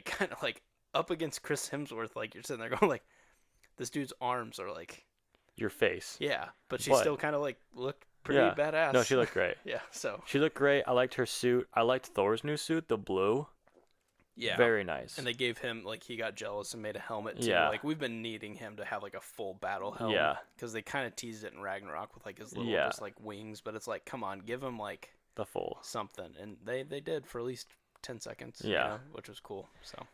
kind of like up against Chris Hemsworth. Like you're sitting there going like, this dude's arms are like your face. Yeah, but she still kind of like looked pretty badass. No, she looked great. So she looked great. I liked her suit. I liked Thor's new suit, the blue. Yeah, very nice. And they gave him like, he got jealous and made a helmet too. Like we've been needing him to have like a full battle helmet. Yeah, because they kind of teased it in Ragnarok with like his little just like wings, but it's like, come on, give him like the full something, and they did for at least 10 seconds. Which was cool. So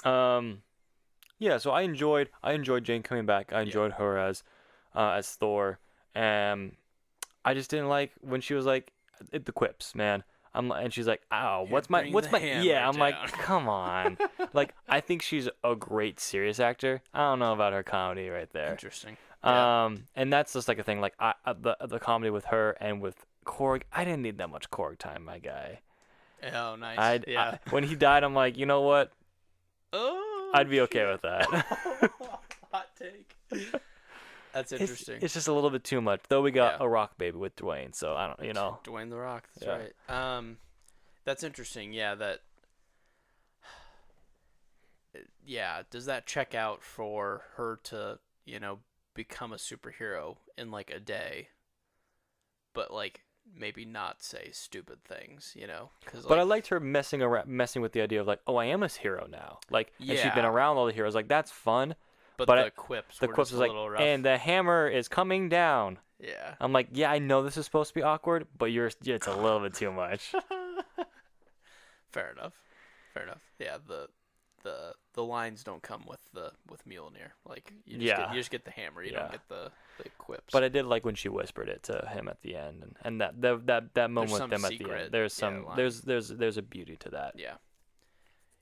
so I enjoyed Jane coming back. I enjoyed her as Thor. I just didn't like when she was like the quips, man. And she's like, "Ow, what's my?" Yeah, I'm like, come on. Like, I think she's a great serious actor. I don't know about her comedy right there. Interesting. And that's just like a thing. Like, the comedy with her and with Korg, I didn't need that much Korg time, my guy. Oh, nice. When he died, I'm like, you know what? Oh, I'd be okay with that. Hot take. That's interesting. It's just a little bit too much. Though we got a Rock baby with Dwayne, so I don't, Dwayne the Rock. That's right. That's interesting. Yeah, that. Yeah, does that check out for her to, become a superhero in like a day, but like maybe not say stupid things, Cause, but I liked her messing with the idea of like, oh, I am a hero now. Like, and she's been around all the heroes. Like, that's fun. But the quips was like, rough. And the hammer is coming down. Yeah. I'm like, yeah, I know this is supposed to be awkward, but it's a little bit too much. Fair enough. Yeah, the lines don't come with Mjolnir. Like you just get the hammer. You don't get the quips. But I did like when she whispered it to him at the end, and that moment with them at the end. There's a beauty to that. Yeah.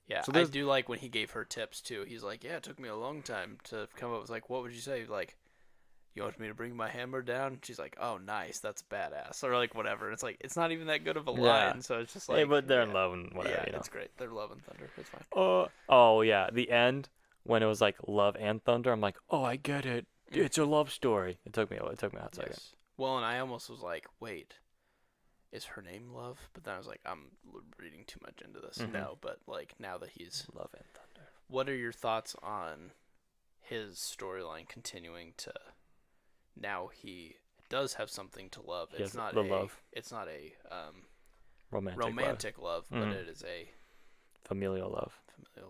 Yeah, so I do like when he gave her tips, too. He's like, yeah, it took me a long time to come up with, like, what would you say? Like, you want me to bring my hammer down? She's like, oh, nice, that's badass. Or, like, whatever. And it's like, it's not even that good of a line, so it's just like... Yeah, but they're in love and whatever, Yeah, it's great. They're love and thunder. It's fine. Oh, yeah, the end, when it was, like, love and thunder, I'm like, oh, I get it. It's a love story. It took me a hot second. Well, and I almost was like, wait... Is her name Love? But then I was like, I'm reading too much into this. No, but like now that he's Love and Thunder. What are your thoughts on his storyline continuing to? Now he does have something to love. It's not love. It's not a romantic love, but it is a familial love.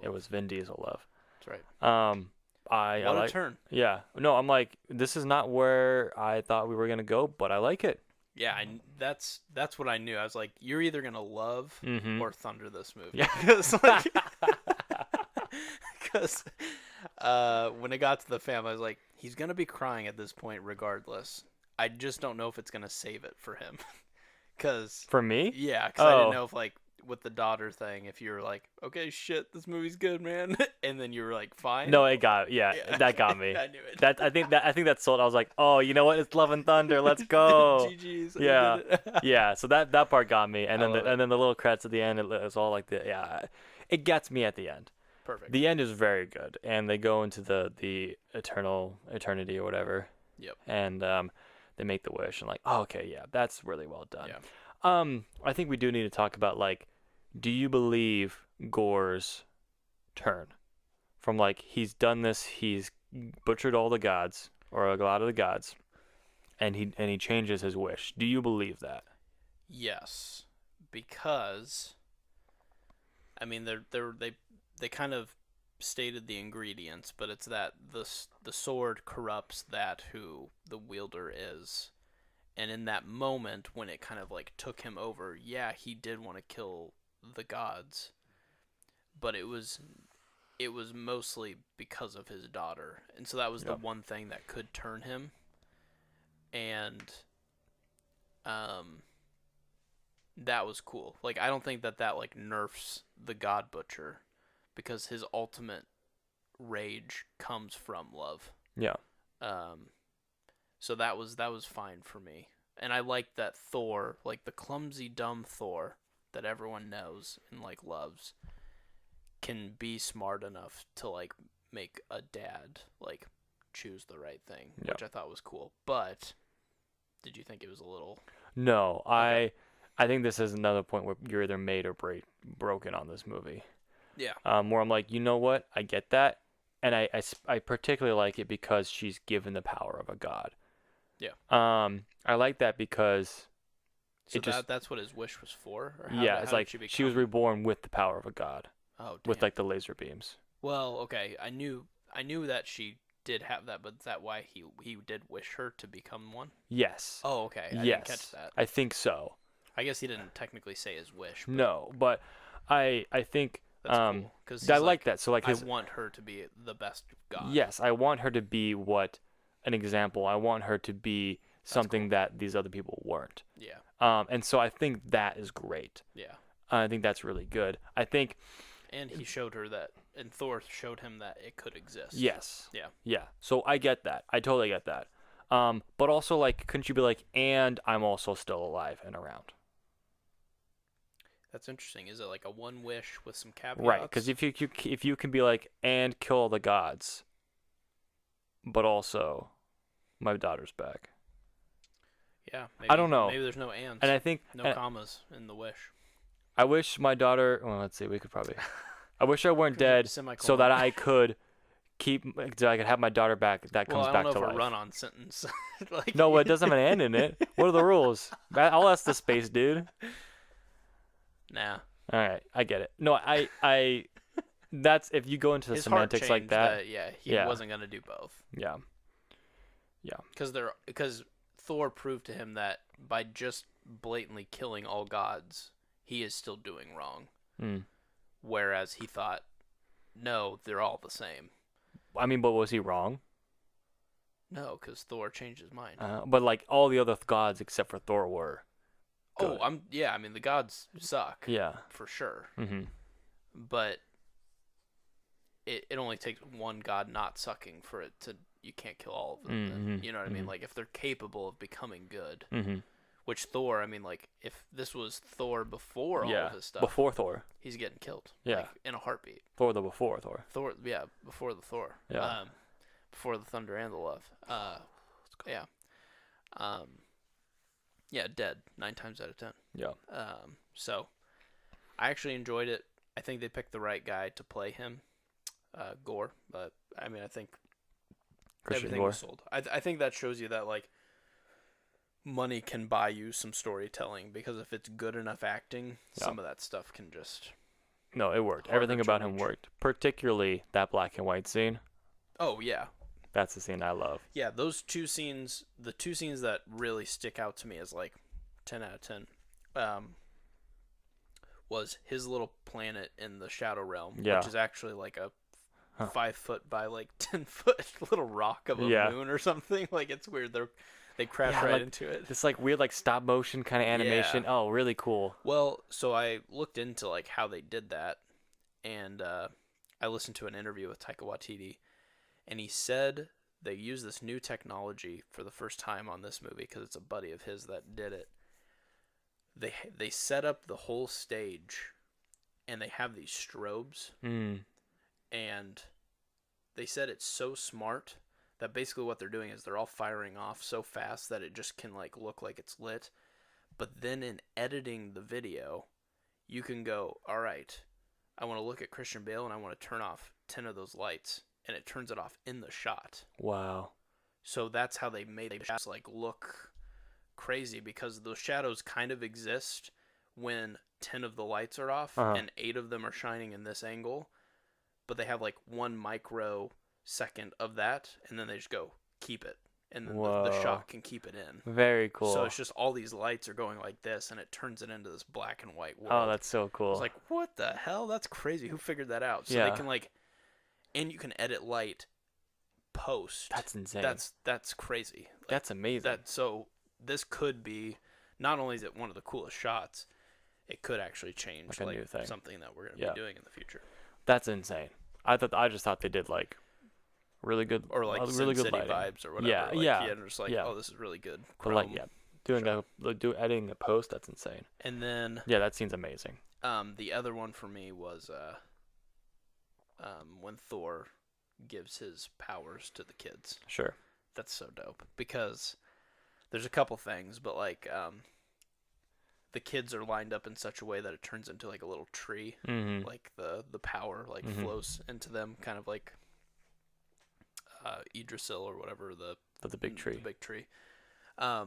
It was Vin Diesel love. That's right. I What a like. turn. Yeah. No, I'm like, this is not where I thought we were gonna go, but I like it. Yeah, that's what I knew. I was like, you're either gonna love Mm-hmm. or thunder this movie. Yeah. Because when it got to the family, I was like, he's gonna be crying at this point regardless. I just don't know if it's gonna save it for him. Cause For me? yeah, because I didn't Oh. know if like with the daughter thing, if you were like, okay, shit, this movie's good, man, and then you were like, fine. No, it got that got me. I knew it. I think that sold. I was like, oh, you know what? It's Love and Thunder. Let's go. GG's. Yeah, yeah. So that part got me, and I then love it. and then the little credits at the end. It was all like it gets me at the end. Perfect. The end is very good, and they go into the eternity or whatever. Yep. And they make the wish, and like, oh, okay, yeah, that's really well done. Yeah. I think we do need to talk about like, do you believe Gorr's turn from like he's done this, he's butchered all the gods or a lot of the gods, and he changes his wish? Do you believe that? Yes, because I mean they kind of stated the ingredients, but it's that the sword corrupts that who the wielder is. And in that moment when it kind of like took him over, yeah, he did want to kill the gods, but it was mostly because of his daughter. And so that was the one thing that could turn him. And that was cool. Like I don't think that like nerfs the God Butcher, because his ultimate rage comes from love. Yeah. So that was fine for me. And I liked that Thor, like the clumsy, dumb Thor that everyone knows and like loves, can be smart enough to like make a dad like choose the right thing, which I thought was cool. But did you think it was a little? No, Okay. I think this is another point where you're either made or broken on this movie. Yeah. Where I'm like, you know what? I get that. And I particularly like it because she's given the power of a god. Yeah. I like that because So that's what his wish was for? Or it's like she was reborn with the power of a god. Oh, damn. With like the laser beams. Well, okay. I knew that she did have that, but is that why he did wish her to become one? Yes. Oh, okay. I yes. didn't catch that. I think so. I guess he didn't technically say his wish. But No, but I think that's cool. 'Cause I like that. So like I want her to be the best god. Yes, I want her to be an example. I want her to be something cool. that these other people weren't. Yeah. And so I think that is great. Yeah. I think that's really good. I think. And he showed her that, and Thor showed him that it could exist. Yes. Yeah. Yeah. So I get that. I totally get that. But also like, couldn't you be like, and I'm also still alive and around? That's interesting. Is it like a one wish with some caveats? Right. Because if you can be like, and kill all the gods, but also, my daughter's back. Yeah. Maybe, I don't know. Maybe there's no ands. And I think no commas in the wish. I wish my daughter. Well, let's see. We could probably. I wish I weren't dead, so that I could I could have my daughter back. That comes back to life. I don't know if a run-on sentence. Like, no, it doesn't have an end in it. What are the rules? I'll ask the space dude. Nah. All right, I get it. No, I. That's if you go into the His semantics heart like that. He wasn't gonna do both. Yeah. Yeah. Because Thor proved to him that by just blatantly killing all gods, he is still doing wrong. Mm. Whereas he thought, no, they're all the same. I mean, but was he wrong? No, because Thor changed his mind. But like all the other gods except for Thor were. Good. I mean the gods suck. Yeah. For sure. Mm-hmm. But it only takes one god not sucking for it to. You can't kill all of them. Mm-hmm. You know what I mean? Like if they're capable of becoming good. Mm-hmm. Which Thor, I mean, like if this was Thor before all of his stuff. Before Thor. He's getting killed. Yeah. Like, in a heartbeat. Before Thor. Before the Thor. Yeah. Before the thunder and the love. Yeah. Yeah, dead 9 times out of 10. Yeah. So I actually enjoyed it. I think they picked the right guy to play him, Gorr. But I mean, I think everything was sold. I think that shows you that like money can buy you some storytelling, because if it's good enough acting, some of that stuff can just. No, it worked. Everything about him worked. Particularly that black and white scene. Oh yeah. That's the scene I love. Yeah, those two scenes, the two scenes that really stick out to me as like 10 out of 10, was his little planet in the Shadow Realm, which is actually like a 5 foot by like 10 foot little rock of a moon or something. Like, it's weird. They crash right into it. This like weird like stop motion kind of animation. Yeah. Oh, really cool. Well, so I looked into like how they did that, and I listened to an interview with Taika Waititi, and he said they used this new technology for the first time on this movie because it's a buddy of his that did it. They set up the whole stage, and they have these strobes, and they said it's so smart that basically what they're doing is they're all firing off so fast that it just can like look like it's lit. But then in editing the video, you can go, all right, I want to look at Christian Bale and I want to turn off 10 of those lights, and it turns it off in the shot. Wow. So that's how they made it just like look crazy, because those shadows kind of exist when 10 of the lights are off and 8 of them are shining in this angle, but they have like 1 microsecond of that, and then they just go keep it, and then the shot can keep it in. Very cool. So it's just all these lights are going like this, and it turns it into this black and white world. Oh, that's so cool. It's like, what the hell? That's crazy. Who figured that out? So they can like, and you can edit light post. That's insane. That's crazy. Like, that's amazing. So this could be, not only is it one of the coolest shots, it could actually change like a new thing. Something that we're going to be doing in the future. That's insane. I just thought they did like really good, or like really good City vibes or whatever. Just like, oh, this is really good. But like, editing the post, that's insane. And then that scene's amazing. The other one for me was when Thor gives his powers to the kids. Sure. That's so dope, because there's a couple things, but like the kids are lined up in such a way that it turns into like a little tree. Like the power like flows into them, kind of like Yggdrasil or whatever, the big tree. The big tree. But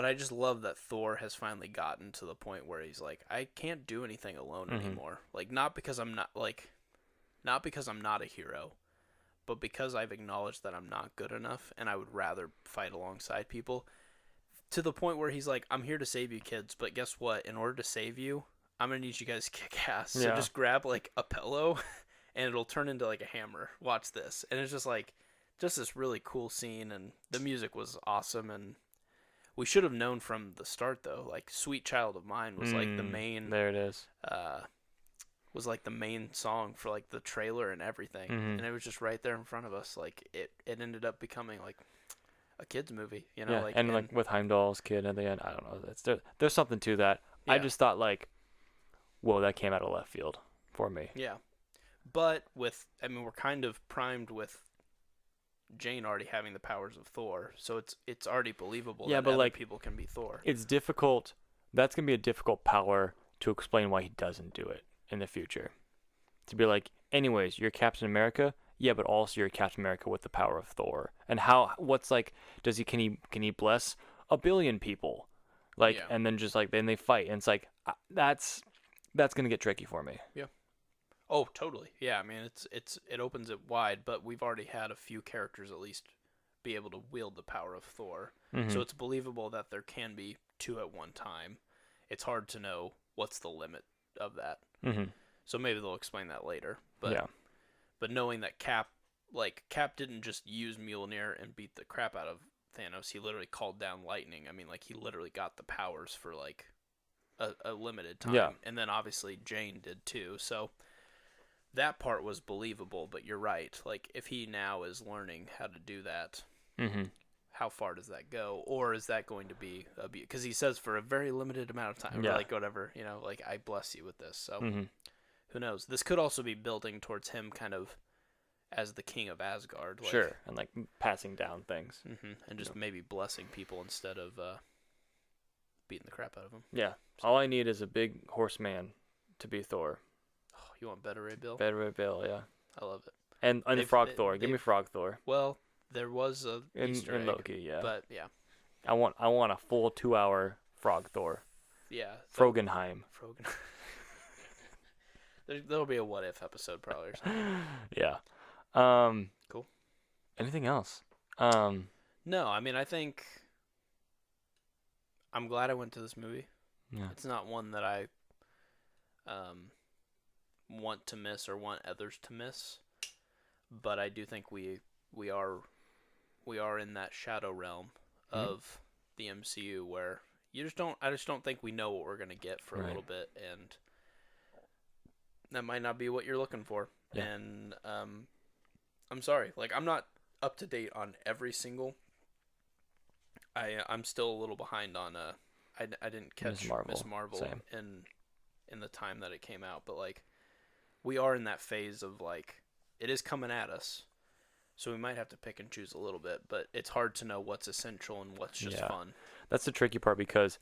I just love that Thor has finally gotten to the point where he's like, I can't do anything alone anymore. Like, not because I'm not a hero, but because I've acknowledged that I'm not good enough and I would rather fight alongside people. To the point where he's like, I'm here to save you kids, but guess what? In order to save you, I'm going to need you guys to kick ass. So just grab like a pillow and it'll turn into like a hammer. Watch this. And it's just like, just this really cool scene, and the music was awesome. And we should have known from the start though, like Sweet Child of Mine was like the main, there it is. Was like the main song for like the trailer and everything. And it was just right there in front of us. Like it ended up becoming like a kid's movie, you know, like with Heimdall's kid at the end. I don't know. There's something to that. Yeah. I just thought like, whoa, that came out of left field for me. Yeah, but we're kind of primed with Jane already having the powers of Thor, so it's already believable. Yeah, that but other like people can be Thor. It's difficult. That's gonna be a difficult power to explain why he doesn't do it in the future. To be like, anyways, you're Captain America. Yeah, but also you're Captain America with the power of Thor. And can he bless 1 billion people? Like, and then just like, then they fight. And it's like, that's going to get tricky for me. Yeah. Oh, totally. Yeah. I mean, it opens it wide, but we've already had a few characters at least be able to wield the power of Thor. So it's believable that there can be 2 at one time. It's hard to know what's the limit of that. So maybe they'll explain that later. But knowing that Cap didn't just use Mjolnir and beat the crap out of Thanos, he literally called down lightning. I mean, like, he literally got the powers for like a limited time. Yeah. And then obviously Jane did too. So that part was believable, but you're right. Like, if he now is learning how to do that, how far does that go? Or is that going to be because he says for a very limited amount of time, or like whatever, you know, like, I bless you with this. So who knows? This could also be building towards him kind of as the king of Asgard. Like, sure, and like passing down things. And just maybe blessing people instead of beating the crap out of them. Yeah. So, all I need is a big horseman to be Thor. Oh, you want Better Ray Bill? Better Ray Bill, yeah. I love it. And Frog Thor. Give me Frog Thor. Well, there was a Easter egg, in Loki, yeah. But yeah. I want a full 2-hour Frog Thor. Yeah. Frogenheim. There'll be a what if episode probably or something. Yeah. Cool. Anything else? No, I mean, I think I'm glad I went to this movie. Yeah. It's not one that I want to miss or want others to miss, but I do think we are in that shadow realm of the MCU where I just don't think we know what we're gonna get for a little bit, and that might not be what you're looking for. Yeah. And I'm sorry, like I'm not up to date on every single. I'm still a little behind on I didn't catch Miss Marvel in the time that it came out, but like we are in that phase of like it is coming at us, so we might have to pick and choose a little bit, but it's hard to know what's essential and what's just fun. That's the tricky part, because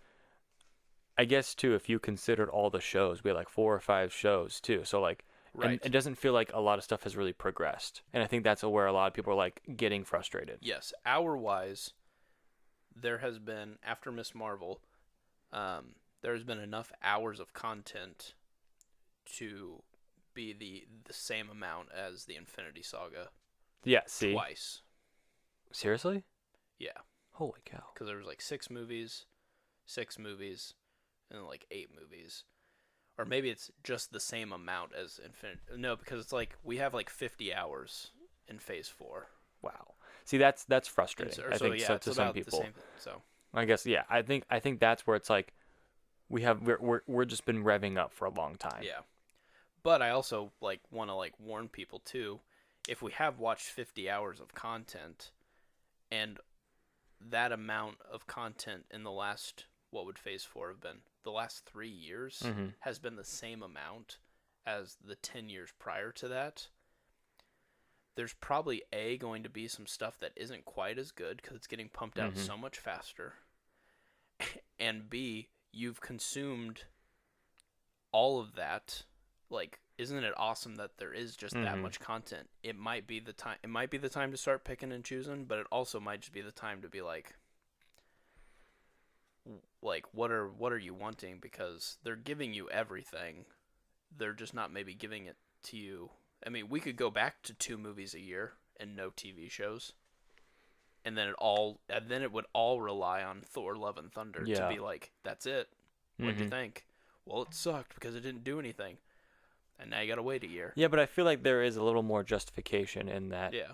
I guess too, if you considered all the shows, we had like 4 or 5 shows too, so like and it doesn't feel like a lot of stuff has really progressed, and I think that's where a lot of people are like getting frustrated. Yes, hour-wise, there has been, after Miss Marvel, there's been enough hours of content to be the same amount as the Infinity Saga. Yeah, see? Twice. Seriously? Yeah. Holy cow. Because there was like 6 movies, and then like 8 movies. Or maybe it's just the same amount as Infinity. No, because it's like we have like 50 hours in Phase 4. Wow. See, that's frustrating. I think to some people. So I guess I think that's where it's like we're just been revving up for a long time. Yeah. But I also like want to like warn people too, if we have watched 50 hours of content and that amount of content in the last, what would Phase 4 have been? The last 3 years has been the same amount as the 10 years prior to that. There's probably going to be some stuff that isn't quite as good because it's getting pumped out so much faster. And B, you've consumed all of that. Like, isn't it awesome that there is just that much content? It might be the time. It might be the time to start picking and choosing, but it also might just be the time to be like, what are you wanting? Because they're giving you everything. They're just not maybe giving it to you. I mean, we could go back to 2 movies a year and no TV shows, and then it would all rely on Thor: Love and Thunder to be like, that's it. What'd you think? Well, it sucked because it didn't do anything, and now you gotta wait a year. Yeah, but I feel like there is a little more justification in that. Yeah.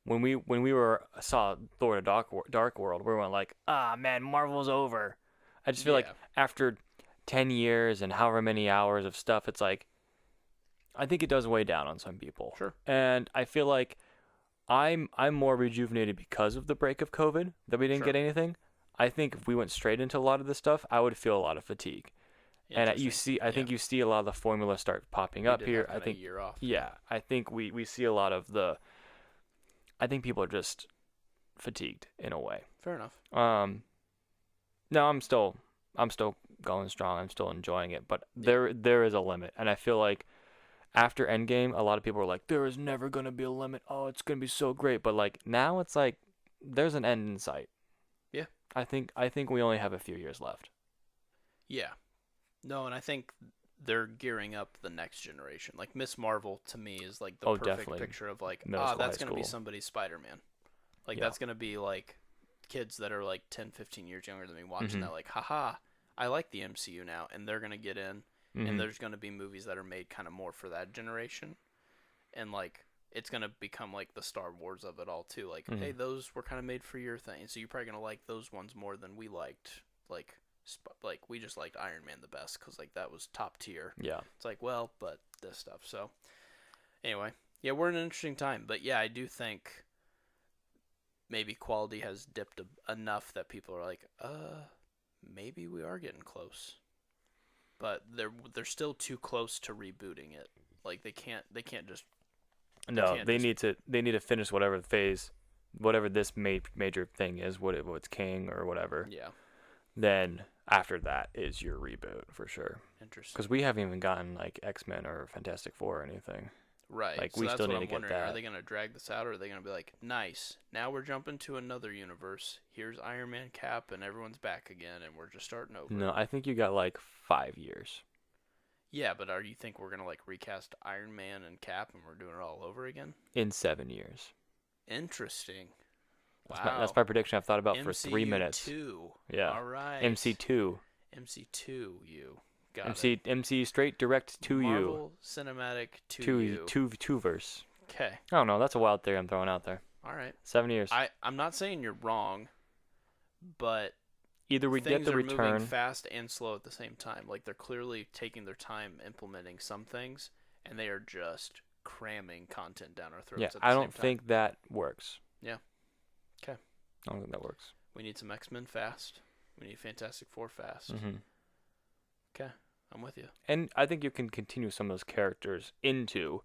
When we saw Thor: The Dark World, we went like, man, Marvel's over. I just feel like after 10 years and however many hours of stuff, it's like, I think it does weigh down on some people. Sure. And I feel like I'm more rejuvenated because of the break of COVID, that we didn't get anything. I think if we went straight into a lot of this stuff, I would feel a lot of fatigue. And I think you see a lot of the formula start popping up here. I think a year off. Yeah, I think we see a lot of the. I think people are just fatigued in a way. Fair enough. No, I'm still going strong. I'm still enjoying it, but there is a limit, and I feel like after Endgame, a lot of people were like, "There is never gonna be a limit. Oh, it's gonna be so great." But like now, it's like there's an end in sight. Yeah. I think we only have a few years left. Yeah. No, and I think they're gearing up the next generation. Like Miss Marvel to me is like the perfect definitely. Picture of like, that's going to be somebody's Spider-Man. Like that's going to be like kids that are like 10, 15 years younger than me watching that like, haha, I like the MCU now, and they're going to get in and there's going to be movies that are made kind of more for that generation. And like it's going to become like the Star Wars of it all too. Like, hey, those were kind of made for your thing. So you're probably going to like those ones more than we liked. Like we just liked Iron Man the best because like that was top tier. Yeah. It's like, well, but this stuff. So anyway, yeah, we're in an interesting time. But yeah, I do think maybe quality has dipped enough that people are like, maybe we are getting close. But they're still too close to rebooting it. Like they can't just. No, they need to finish whatever this major thing is, what's King or whatever. Yeah. Then after that is your reboot for sure. Interesting. Because we haven't even gotten like X-Men or Fantastic Four or anything. Right. Like so we that's still what need I'm to wondering. get that. Are they going to drag this out, or are they going to be like, nice, now we're jumping to another universe. Here's Iron Man, Cap, and everyone's back again, and we're just starting over. No, I think you got like 5 years. Yeah, but you think we're gonna like recast Iron Man and Cap and we're doing it all over again? In 7 years. Interesting. That's my prediction I've thought about for 3 minutes. MCU2. Yeah. All right. MC2. MC2. You got MC straight direct to you. Marvel Cinematic to you. Two verse. Okay. I don't know. That's a wild theory I'm throwing out there. All right. 7 years. I'm not saying you're wrong, but either we get the return. Things are moving fast and slow at the same time. Like they're clearly taking their time implementing some things, and they are just cramming content down our throats. Yeah, at the I same don't time. think that works. Yeah. Okay. I don't think that works. We need some X-Men fast. We need Fantastic Four fast. Mm-hmm. Okay, I'm with you. And I think you can continue some of those characters into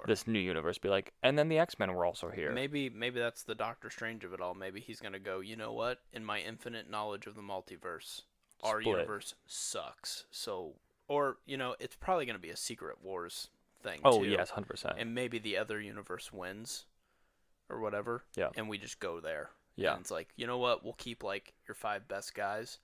this new universe. Be like, and then the X-Men were also here. Maybe that's the Doctor Strange of it all. Maybe he's gonna go, you know what? In my infinite knowledge of the multiverse, our universe sucks. So, or it's probably gonna be a Secret Wars thing. Oh too. yes, 100%. And maybe the other universe wins, or whatever. Yeah. And we just go there. Yeah. And it's like, you know what? We'll keep like your 5 best guys.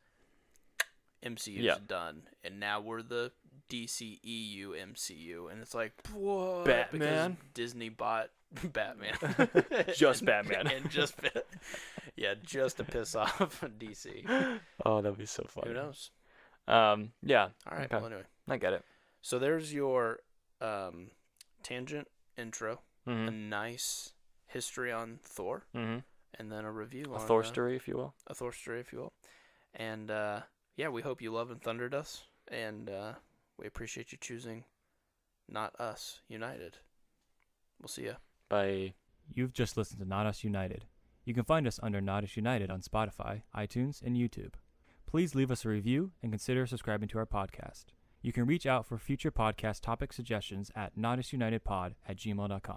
MCU's done, and now we're the DCEU MCU, and it's like what? Batman. Because Disney bought Batman, just Batman, and just to piss off DC. Oh, that'd be so funny. Who knows? Yeah. All right. Okay. Well, anyway, I get it. So there's your tangent intro, Mm-hmm. a nice history on Thor, Mm-hmm. and then a review A on Thor story, if you will. a Thor story, if you will, and yeah, we hope you love and thundered us, and we appreciate you choosing Not Us United. We'll see ya. Bye. You've just listened to Not Us United. You can find us under Not Us United on Spotify, iTunes, and YouTube. Please leave us a review and consider subscribing to our podcast. You can reach out for future podcast topic suggestions at notusunitedpod@gmail.com.